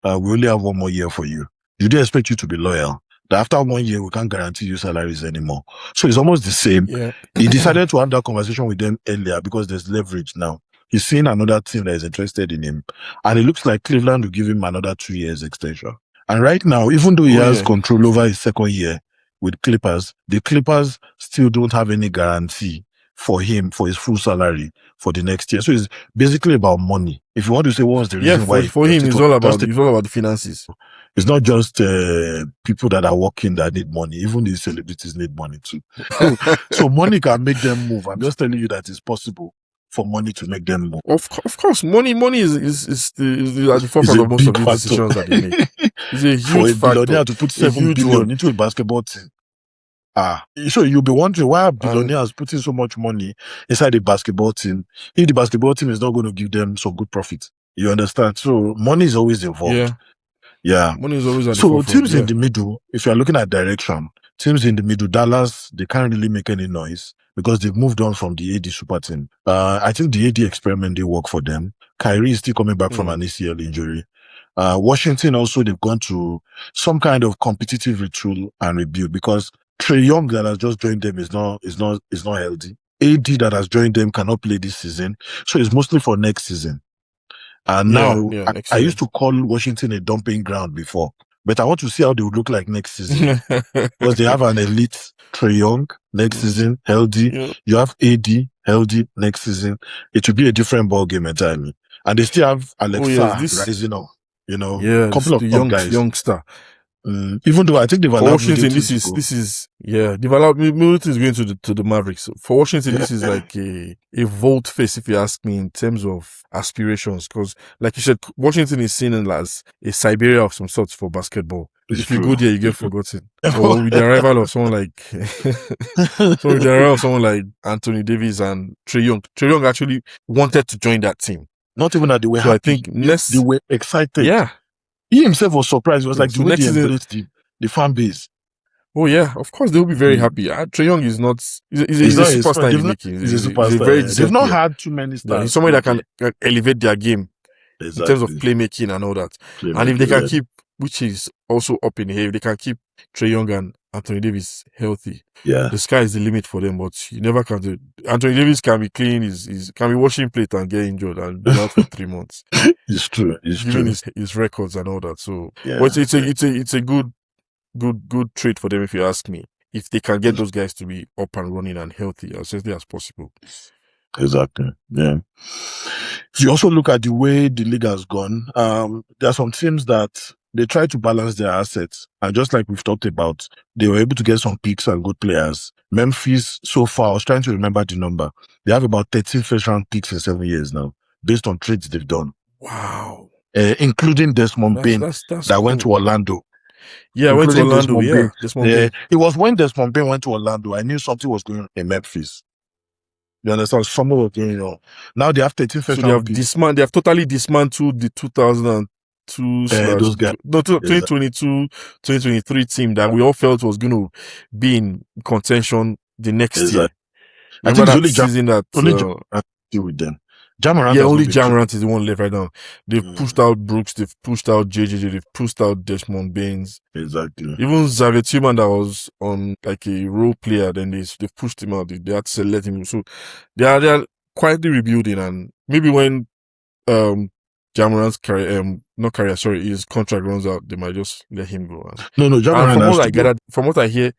we only have 1 more year for you. Do they expect you to be loyal? That after 1 year, we can't guarantee you salaries anymore. So it's almost the same. Yeah. He decided to have that conversation with them earlier because there's leverage now. He's seeing another team that is interested in him. And it looks like Cleveland will give him another 2 years extension. And right now, even though he has control over his second year with Clippers, the Clippers still don't have any guarantee for him, for his full salary for the next year. So it's basically about money. If you want to say what's the reason why... for him, it's all about the finances. It's not just people that are working that need money. Even the celebrities need money too. So money can make them move. I'm just telling you that it's possible for money to make them move. Of course, money is at the forefront of most of these decisions that they make. It's a huge for a factor. billionaire to put $7 billion into a basketball team. So you'll be wondering, why are billionaires putting so much money inside a basketball team if the basketball team is not going to give them some good profit? You understand? So money is always involved. Yeah. Money is always at the so forefront. Teams in the middle, if you're looking at direction, teams in the middle, Dallas, they can't really make any noise because they've moved on from the AD super team. I think the AD experiment didn't work for them. Kyrie is still coming back from an ACL injury. Washington also, they've gone to some kind of competitive retool and rebuild because Trae Young that has just joined them is not healthy. AD that has joined them cannot play this season. So it's mostly for next season. And now, I used to call Washington a dumping ground before, but I want to see how they would look like next season. Because they have an elite Trae Young next season, healthy. Yeah. You have AD healthy next season. It will be a different ball game entirely. And they still have Alexa rising up. You know, a couple of top guys. Youngster. Even though I think they've allowed Washington, this is Middleton is going to the Mavericks. For Washington, this is like a volte face, if you ask me, in terms of aspirations. Because, like you said, Washington is seen as a Siberia of some sorts for basketball. It's if you true. go there, you get forgotten. Or with the arrival of someone like Anthony Davis and Trae Young. Trae Young actually wanted to join that team. Not even that they were So happy. I think they were excited. Yeah. He himself was surprised. It was like So the way next they season, embraced the fan base. oh yeah, of course they'll be very happy. Trae Young is not. He's a superstar in the making. He's a He's a superstar. very They've decent not player. had too many stars. He's somebody that can elevate their game in terms of Exactly. playmaking and all that. And if they can keep, which is also up in here, if they can keep Trae Young and Anthony Davis healthy, the sky is the limit for them. But you never can do. Anthony Davis can be clean, can be washing plate and get injured and be out for 3 months. It's true. Given his records and all that. So, yeah, but it's a good trade for them, if you ask me. If they can get those guys to be up and running and healthy as safely as possible. Exactly. Yeah. If you also look at the way the league has gone, there are some teams that they try to balance their assets. And just like we've talked about, they were able to get some picks and good players. Memphis, so far, I was trying to remember the number. They have about 13 first-round picks in 7 years now, based on trades they've done. Wow. Including Desmond Bain that's that cool. went to Orlando. Yeah, went to Orlando. Desmond Bain. It was when Desmond Bain went to Orlando, I knew something was going on in Memphis. You understand? Something was going on. Now they have 13 first round picks. They have totally dismantled the 2002 those guys. 2022, 2023 team that we all felt was going to be in contention the next year. I think it's only season that deal with them. Only Ja Morant is the one left right now. They've pushed out Brooks, they've pushed out JJJ, they've pushed out Desmond Baines. Exactly. Even Xavier Tillman that was on like a role player, then they've pushed him out. They had to let him. So they are quietly rebuilding, and maybe when Ja Morant's his contract runs out, they might just let him go. No, Ja Morant. From what I hear,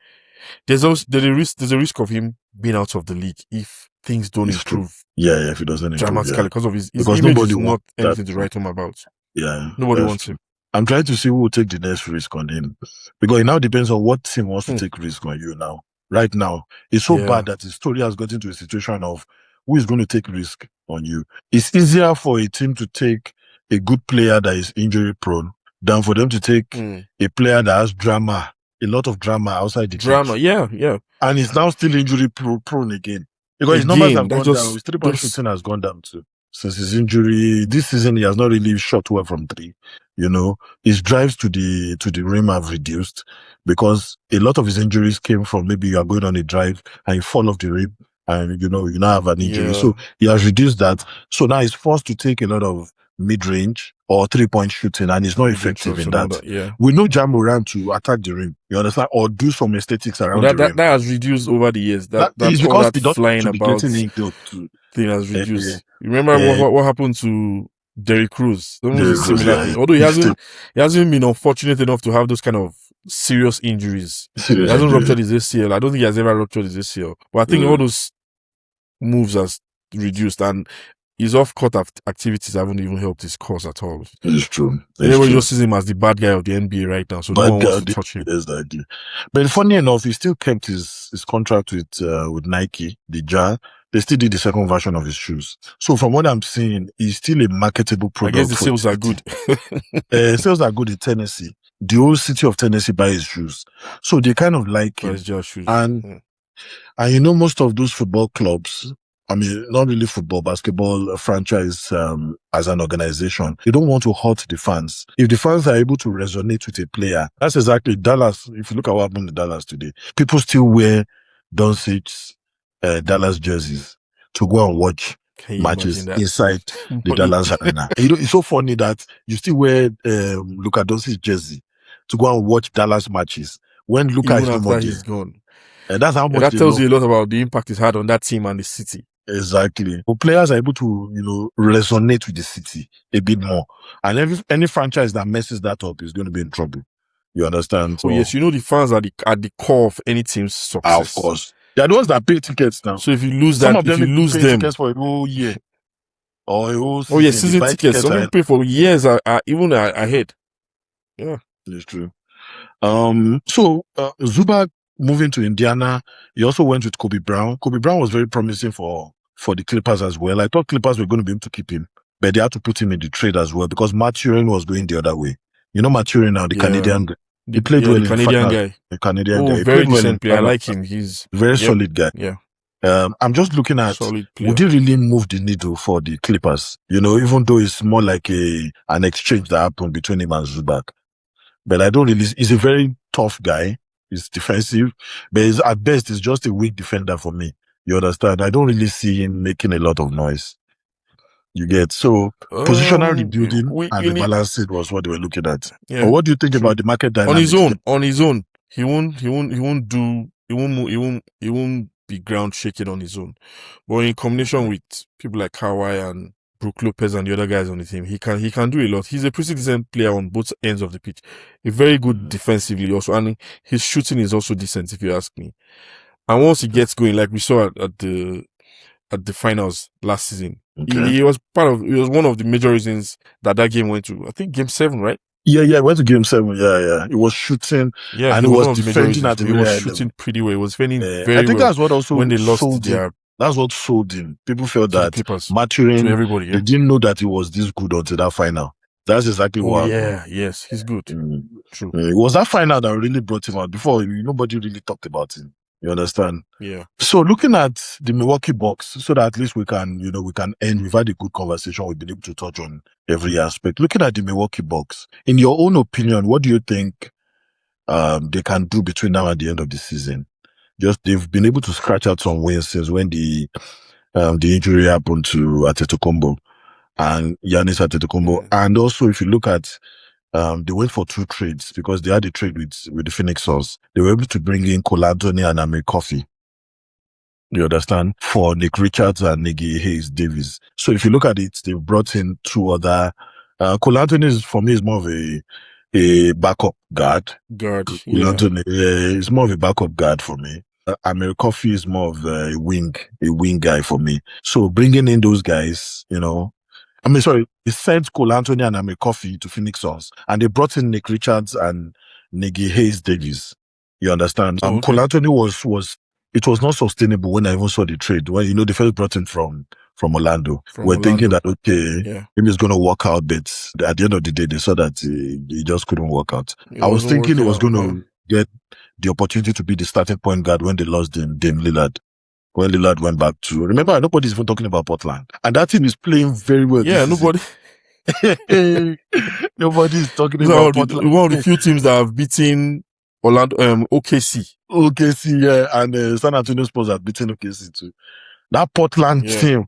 there's a risk of him being out of the league if things don't improve. Yeah, if he doesn't improve, dramatically, because of his image is not anything to write home about. Yeah, nobody wants him. I'm trying to see who will take the next risk on him, because it now depends on what team wants to take risk on you now. Right now, it's so bad that the story has gotten to a situation of who is going to take risk on you. It's easier for a team to take a good player that is injury prone than for them to take a player that has drama, a lot of drama outside the pitch. Yeah. And it's now still injury prone again. Because his numbers have gone down. His 3-point shooting has gone down too. Since his injury, this season he has not really shot well from 3. You know, his drives to the rim have reduced because a lot of his injuries came from maybe you are going on a drive and you fall off the rim and you now have an injury. So he has reduced that. So now he's forced to take a lot of mid-range or 3-point shooting, and he's not effective in that. We know Ja Morant to attack the rim, you understand, or do some aesthetics around the rim. That has reduced over the years. That is because that flying about thing has reduced. Remember what happened to Derrick Rose? Similar thing. Although he hasn't been unfortunate enough to have those kind of serious injuries. He hasn't ruptured his ACL. I don't think he has ever ruptured his ACL. But I think all those moves has reduced, and his off-court activities haven't even helped his cause at all. It's true. Everybody just sees him as the bad guy of the NBA right now, so no one wants to touch him. Exactly. But funny enough, he still kept his contract with Nike, the Ja. They still did the second version of his shoes. So from what I'm seeing, he's still a marketable product. I guess the sales are good. Sales are good in Tennessee. The whole city of Tennessee buys his shoes. So they kind of like him. Shoes. And most of those football clubs, not really football, basketball franchise as an organization, they don't want to hurt the fans. If the fans are able to resonate with a player, that's exactly Dallas. If you look at what happened in Dallas today, people still wear Doncic's Dallas jerseys to go and watch matches inside the Dallas arena. It's so funny that you still wear Luka Doncic's jersey to go and watch Dallas matches when Luka is no more there. He's gone. And that's how much that tells you a lot about the impact it's had on that team and the city. Exactly. So players are able to, resonate with the city a bit more. And any franchise that messes that up is going to be in trouble. You understand? So yes, the fans are at the core of any team's success. Of course. They are the ones that pay tickets now. So if you lose that, if you lose them, tickets for a whole year or a whole season. Oh yeah, season tickets. Some people pay for years even ahead. Yeah, it's true. So Zubac moving to Indiana, he also went with Kobe Brown. Kobe Brown was very promising for the Clippers as well. I thought Clippers were going to be able to keep him, but they had to put him in the trade as well because Matt Turin was going the other way. Matt Turin now, the Canadian guy. He played well the in Canadian finals. guy. The Canadian Oh, guy. He very played well in decent player. I finals. like him. He's Very yep, solid guy. yeah. I'm just looking at, Solid player. would he really move the needle for the Clippers? You know, even though it's more like an exchange that happened between him and Zubac. But I don't really, he's a very tough guy. He's defensive, but at best, he's just a weak defender for me. You understand? I don't really see him making a lot of noise. You get, so positional rebuilding we and you need rebalancing was what they were looking at. yeah. But what do you think True. about the market On his dynamics? own, he won't move, he won't be ground shaking on his own. But in combination with people like Kawhi and Brook Lopez and the other guys on the team, he can do a lot. He's a pretty decent player on both ends of the pitch. A very good defensively also, and his shooting is also decent if you ask me. And once he gets going, like we saw at the finals last season, Okay. he was one of the major reasons that game went to, I think, game 7, right? Yeah, he went to game 7. Yeah. He was shooting. Yeah, and he was defending at the he very was high shooting level. pretty well. He was defending very I think well. that's what also when they lost sold him. That's what sold him. People felt to the that Clippers, Maturin, to everybody. Yeah. they didn't know that he was this good until that final. That's exactly what happened. Yes, he's good. True. It was that final that really brought him out. Before, nobody really talked about him. You understand? Yeah. So looking at the Milwaukee Bucks, so that at least we can end. We've had a good conversation. We've been able to touch on every aspect. Looking at the Milwaukee Bucks, in your own opinion, what do you think they can do between now and the end of the season? Just they've been able to scratch out some wins since when the injury happened to Antetokounmpo and Giannis Antetokounmpo. Yeah. And also, if you look at they went for 2 trades because they had a trade with the Phoenix Suns. They were able to bring in Cole Anthony and Amir Coffey. You understand? For Nick Richards and Niggy Hayes Davis. So if you look at it, they've brought in 2 other. Cole Anthony for me is more of a backup guard. Cole Anthony is more of a backup guard for me. Amir Coffey is more of a wing guy for me. So bringing in those guys, they sent Cole Anthony and Amir Coffey to Phoenix Suns, and they brought in Nick Richards and Niggy Hayes Davis. You understand? Okay. Cole Anthony it was not sustainable when I even saw the trade. When they first brought him from Orlando. We're thinking that maybe it's going to work out, but at the end of the day, they saw that he just couldn't work out. I was thinking he was going to get the opportunity to be the starting point guard when they lost Dame Lillard. When Lillard went back to, remember, nobody's even talking about Portland. And that team is playing very well. Yeah, nobody. Nobody's talking about Portland. One of the few teams that have beaten Orlando, OKC. OKC, yeah. And San Antonio Spurs have beaten OKC too. That Portland team.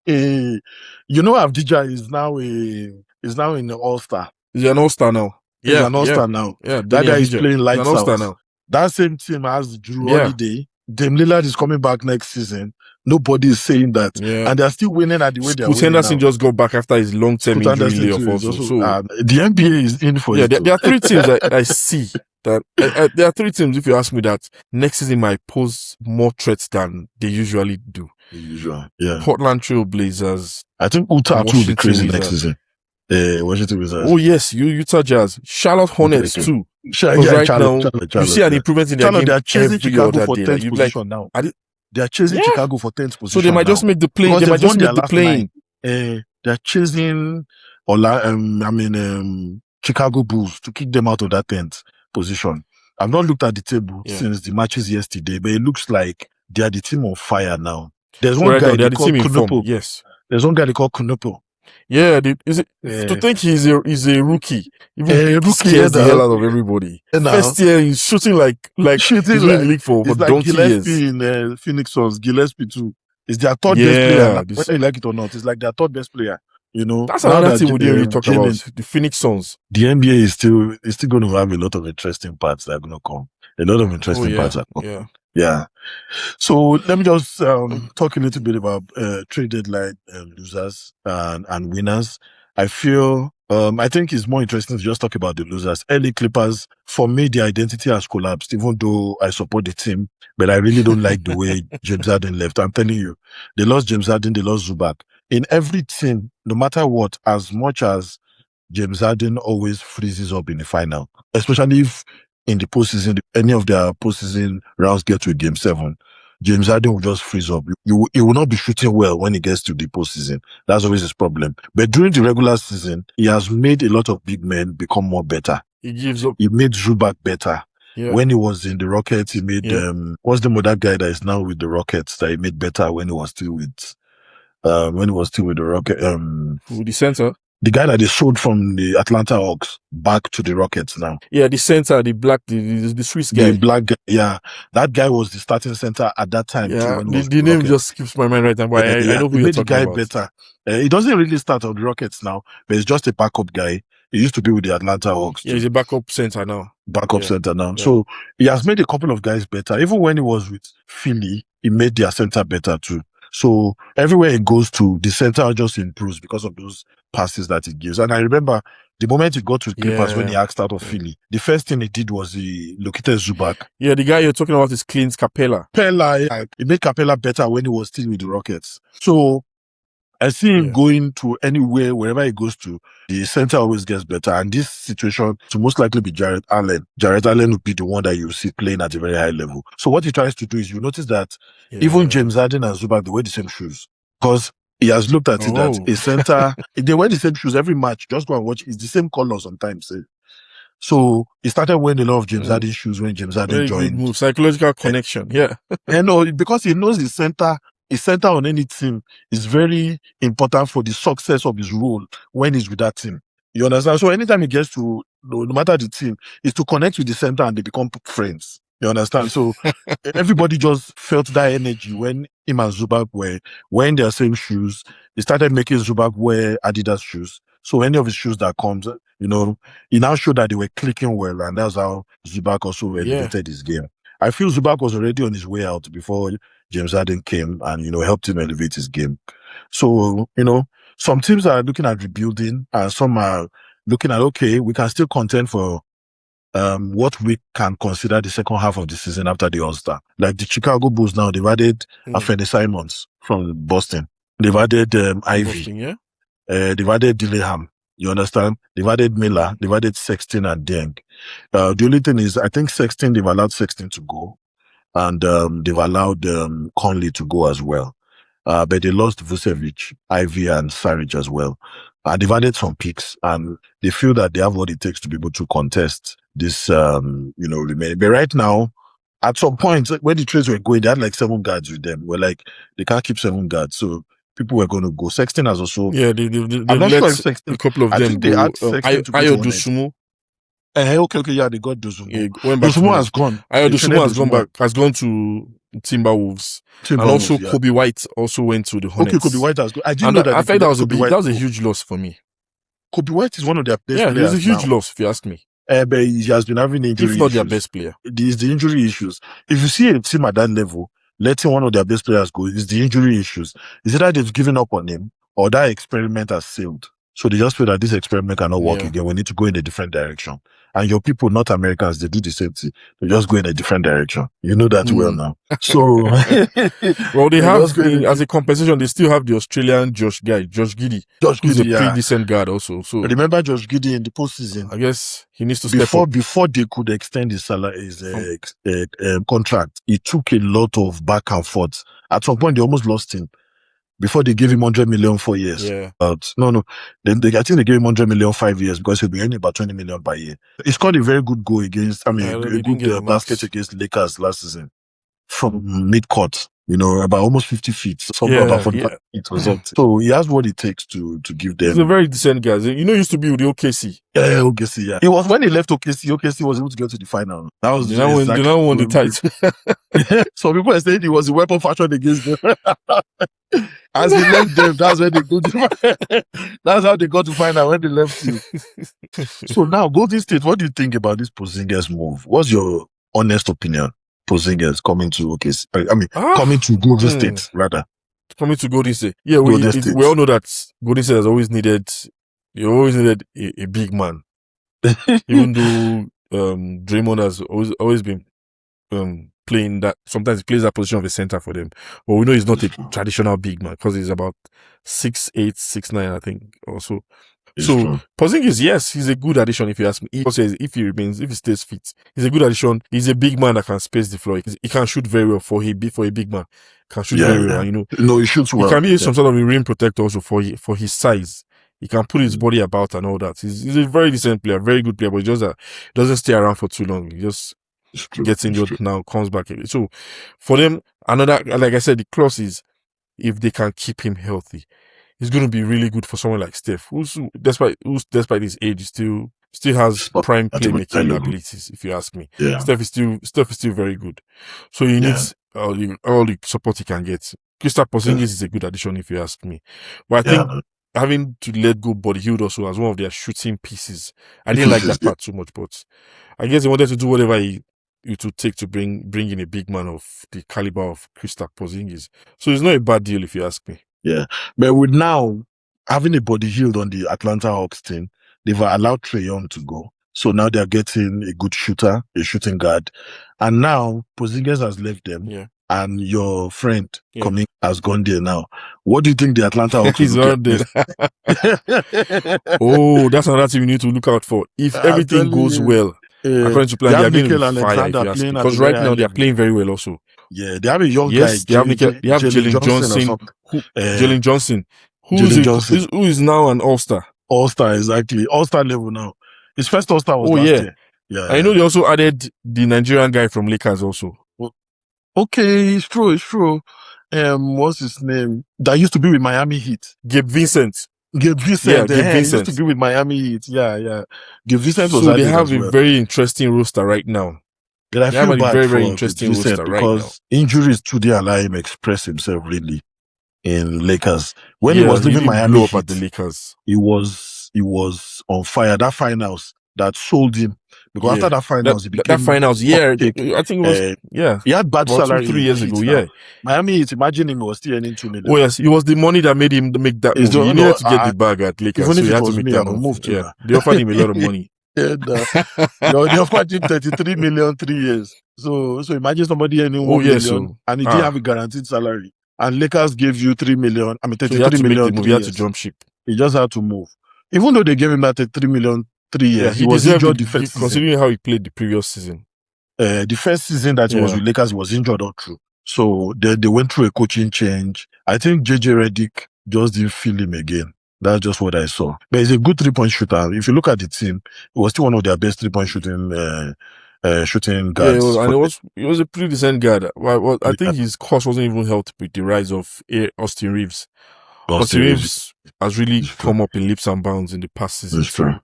Avdija is now in the All-Star. He's an All-Star now. He's an All-Star now. Yeah, that guy is playing lights out. Now. That same team has Drew Holiday. Dame Lillard is coming back next season. Nobody is saying that. Yeah. And they're still winning at the way they're winning. Henderson just got back after his long-term injury layoff also. So the NBA is in for it. There are 3 teams I see that there are 3 teams, if you ask me, that next season might pose more threats than they usually do. Yeah. Portland Trail Blazers. I think Utah will be crazy next season. Washington Wizards. Oh yes, Utah Jazz. Charlotte Hornets too. Charlotte, you see an improvement in their game. They're chasing Chicago for 10th position now. They are chasing Chicago for 10th position. So they might just make the play. They might just make the play. They're chasing Chicago Bulls to kick them out of that 10th position. I've not looked at the table since the matches yesterday, but it looks like they are the team on fire now. There's one guy they call Kunopo. Yes. There's one guy they call Kunopo. Yeah, to think he's a rookie, even scares the hell out of everybody. First year he's shooting like he's in the league for donkey years. Gillespie in Phoenix Suns, Gillespie too. Is their third best player. Whether you like it or not, it's like their third best player. That's another thing we didn't really talk about. The Phoenix Suns. The NBA is still going to have a lot of interesting parts that are going to come. A lot of interesting parts are coming. Yeah. So let me just talk a little bit about trade deadline losers and winners. I feel I think it's more interesting to just talk about the losers. LA Clippers, for me, the identity has collapsed, even though I support the team, but I really don't like the way James Harden left. I'm telling you, they lost James Harden, they lost Zubac. In every team, no matter what, as much as James Harden always freezes up in the final, especially if in the postseason, any of their postseason rounds get to a game 7, James Harden will just freeze up. He will not be shooting well when he gets to the postseason. That's always his problem. But during the regular season, he has made a lot of big men become more better. He gives up. He made Zubac better. Yeah. When he was in the Rockets, he made what's the name of that guy that is now with the Rockets that he made better when he was still with the Rocket Who, the center? the guy that they sold from the Atlanta Hawks back to the Rockets now. Yeah, the center, the black, the Swiss guy. The black guy, yeah. That guy was the starting center at that time too. When the name just skips my mind right now, but I know who you're talking about. He made the guy better. He doesn't really start on the Rockets now, but he's just a backup guy. He used to be with the Atlanta Hawks. Yeah, he's a backup center now. Yeah. So he has made a couple of guys better. Even when he was with Philly, he made their center better too. So everywhere he goes to, the center just improves because of those passes that he gives. And I remember the moment he got to Clippers when he asked out of Philly, the first thing he did was he located Zubac. Yeah, the guy you're talking about is Clint Capella. He made Capella better when he was still with the Rockets. So I see him going to anywhere, wherever he goes to, the center always gets better. And this situation to most likely be Jarrett Allen. Jarrett Allen would be the one that you see playing at a very high level. So what he tries to do is you notice that even James Harden and Zubac, they wear the same shoes. Because he has looked at it that a center, they wear the same shoes every match. Just go and watch. It's the same color sometimes. So he started wearing a lot of James Harden shoes when James Harden joined. Good move. Psychological connection. Because he knows his center on any team is very important for the success of his role when he's with that team. You understand? So anytime he gets to, no matter the team, is to connect with the center and they become friends. You understand? So everybody just felt that energy when him and Zubac were wearing their same shoes. He started making Zubac wear Adidas shoes. So any of his shoes that comes, he now showed that they were clicking well, and that's how Zubac also elevated his game. I feel Zubac was already on his way out before James Harden came and, helped him elevate his game. So, some teams are looking at rebuilding and some are looking at, okay, we can still contend for what we can consider the second half of the season after the All-Star. Like the Chicago Bulls now, they've added Anthony Simons from Boston. They've added Ivy. They've added Dillingham. You understand? They've added Miller. They've added Sexton and Deng. The only thing is, I think they've allowed Sexton to go. And they've allowed Conley to go as well. But they lost Vucevic, Ivy, and Saric as well. They've added some picks, and they feel that they have what it takes to be able to contest this, remaining. But right now, at some point, when the trades were going, they had like 7 guards with them. We're like, they can't keep 7 guards. So people were going to go. Sexton has also... Yeah, I'm not sure if Sexton... A couple of them they had Sexton to Ayo Dosunmu. Okay, yeah, they got Dosunmu. Yeah, Dosunmu has gone. Dosunmu has gone back, has gone to Timberwolves. And also Kobe White also went to the Hornets. Okay, Kobe White has gone. I didn't know that. I thought that was a huge loss for me. Kobe White is one of their best players. Yeah, it's a huge loss if you ask me. But he has been having injury issues. If not their best player. It's the injury issues. If you see a team at that level, letting one of their best players go, it's the injury issues. Is it that they've given up on him or that experiment has failed? So they just feel that this experiment cannot work again. We need to go in a different direction. And your people, not Americans, they do the same thing. They just go in a different direction. You know that well now. So, well, they have, as a compensation, they still have the Australian Josh Giddey. Who's a pretty decent guard also. So remember Josh Giddey in the postseason? I guess he needs to step up. Before they could extend his salary, his contract, it took a lot of back and forth. At some point, they almost lost him. Before they gave him 100 million 4 years. Yeah. No. I think they gave him 100 million 5 years because he'll be earning about 20 million per year. He scored a very good goal against, a good basket against Lakers last season from mid-court, about almost 50 feet. About 45 feet or something. So he has what it takes to give them. He's a very decent guy. He used to be with the OKC. Yeah, OKC, yeah. It was when he left OKC was able to get to the final. That was they now won the title. So people are saying he was a weapon fashioned against them. As he left them, that's when they go to that's how they got to find out when they left you. So now, Golden State, what do you think about this Porzingis move? What's your honest opinion? Porzingis coming to OKC. Coming to Golden State, rather. Coming to Golden State. Yeah, we all know that Golden State has always needed a big man. Even though Draymond has always been playing that, sometimes he plays that position of a center for them. But we know he's not a traditional big man because he's about 6'8", 6'9", I think, also. So Porzingis, yes, he's a good addition if you ask me. He says if he stays fit, he's a good addition. He's a big man that can space the floor. He can shoot very well for a big man. Can shoot very well, No, he shoots well. He can be some sort of a rim protector also for his size. He can put his body about and all that. He's a very decent player, very good player, but he just doesn't stay around for too long. He just gets injured now, comes back again. So for them, another, like I said, the clause is if they can keep him healthy, he's going to be really good for someone like Steph, who's despite his age, still has prime playmaking abilities. If you ask me, Yeah. Steph is still very good. So he needs all the support he can get. Kristaps Porzingis is a good addition, if you ask me. But I think having to let go Buddy Hield also as one of their shooting pieces, I didn't like that part too much. But I guess he wanted to do whatever it would take to bring in a big man of the caliber of Kristaps Porzingis. So it's not a bad deal, if you ask me. Yeah, but with now having a Buddy Hield on the Atlanta Hawks team, they've allowed Trae Young to go. So now they're getting a good shooter, a shooting guard. And now Porzingis has left them. Yeah. And your friend coming has gone there now. What do you think the Atlanta Hawks He's on there. Oh, that's another thing we need to look out for. If everything goes well, according to plan, they are going to be fire, if you ask me. Because right now they are playing very well also. Yeah, they have a young guy. Yes, they have Jalen Johnson. Jalen Johnson. Who is now an all-star. All-star, exactly. All-star level now. His first all-star was last year. Yeah. I know they also added the Nigerian guy from Lakers also. Okay, it's true. What's his name? That used to be with Miami Heat. Gabe Vincent. Yeah, Gabe Vincent. Used to be with Miami Heat. Yeah. Gabe Vincent was. So they have a very interesting roster right now. They have a very interesting roster right now. Because injuries today allow him express himself really in Lakers. When he was leaving Miami blew up at the Lakers, he was on fire. That finals that sold him. Because after that finals, he became I think it was he had bad salary 3 years ago. Yeah, Miami Heat. Imagine him was still earning $2 million. Oh yes, it was the money that made him make that move. He needed to get the bag at Lakers, so he had to make that move. Yeah, they offered him a lot of money. And, they offered him $33 million 3 years. So imagine somebody earning $1 million and he didn't have a guaranteed salary. And Lakers gave you $3 million. I mean, $33 million. He had to jump ship. He just had to move. Even though they gave him that $3 million 3 years, he was injured the first season. Considering how he played the previous season. The first season that he was with Lakers, he was injured all through. So they went through a coaching change. I think JJ Redick just didn't feel him again. That's just what I saw. But he's a good 3-point shooter. If you look at the team, it was still one of their best 3-point shooting guards. Yeah, and he was a pretty decent guard. Well, I think his course wasn't even helped with the rise of Austin Reeves. Austin Reeves has really come up in leaps and bounds in the past season. That's true.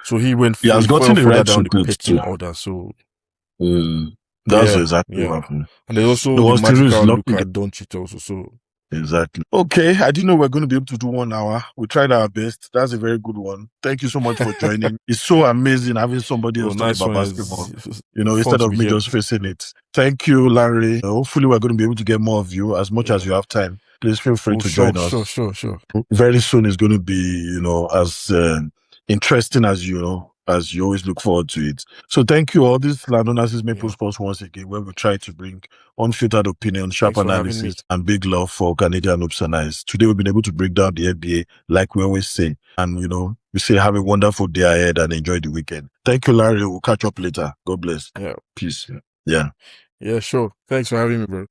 So he went he has gotten the right down the pecking order. So that's exactly what happened. And there's also the magical Luka Doncic also. So exactly. Okay, I didn't know we're going to be able to do 1 hour. We tried our best. That's a very good one. Thank you so much for joining. It's so amazing having somebody else talk about basketball. Instead of me just facing it. Thank you, Larry. Hopefully, we're going to be able to get more of you as much as you have time. Please feel free to join us. Sure. Very soon it's going to be, as interesting as as you always look forward to it. So thank you all. This is Landona's Maple Sports once again, where we try to bring unfiltered opinion, sharp analysis, and big love for Canadian hoops and eyes. Today we've been able to break down the NBA like we always say. And, we say have a wonderful day ahead and enjoy the weekend. Thank you, Larry. We'll catch up later. God bless. Yeah. Peace. Yeah. Yeah, sure. Thanks for having me, bro.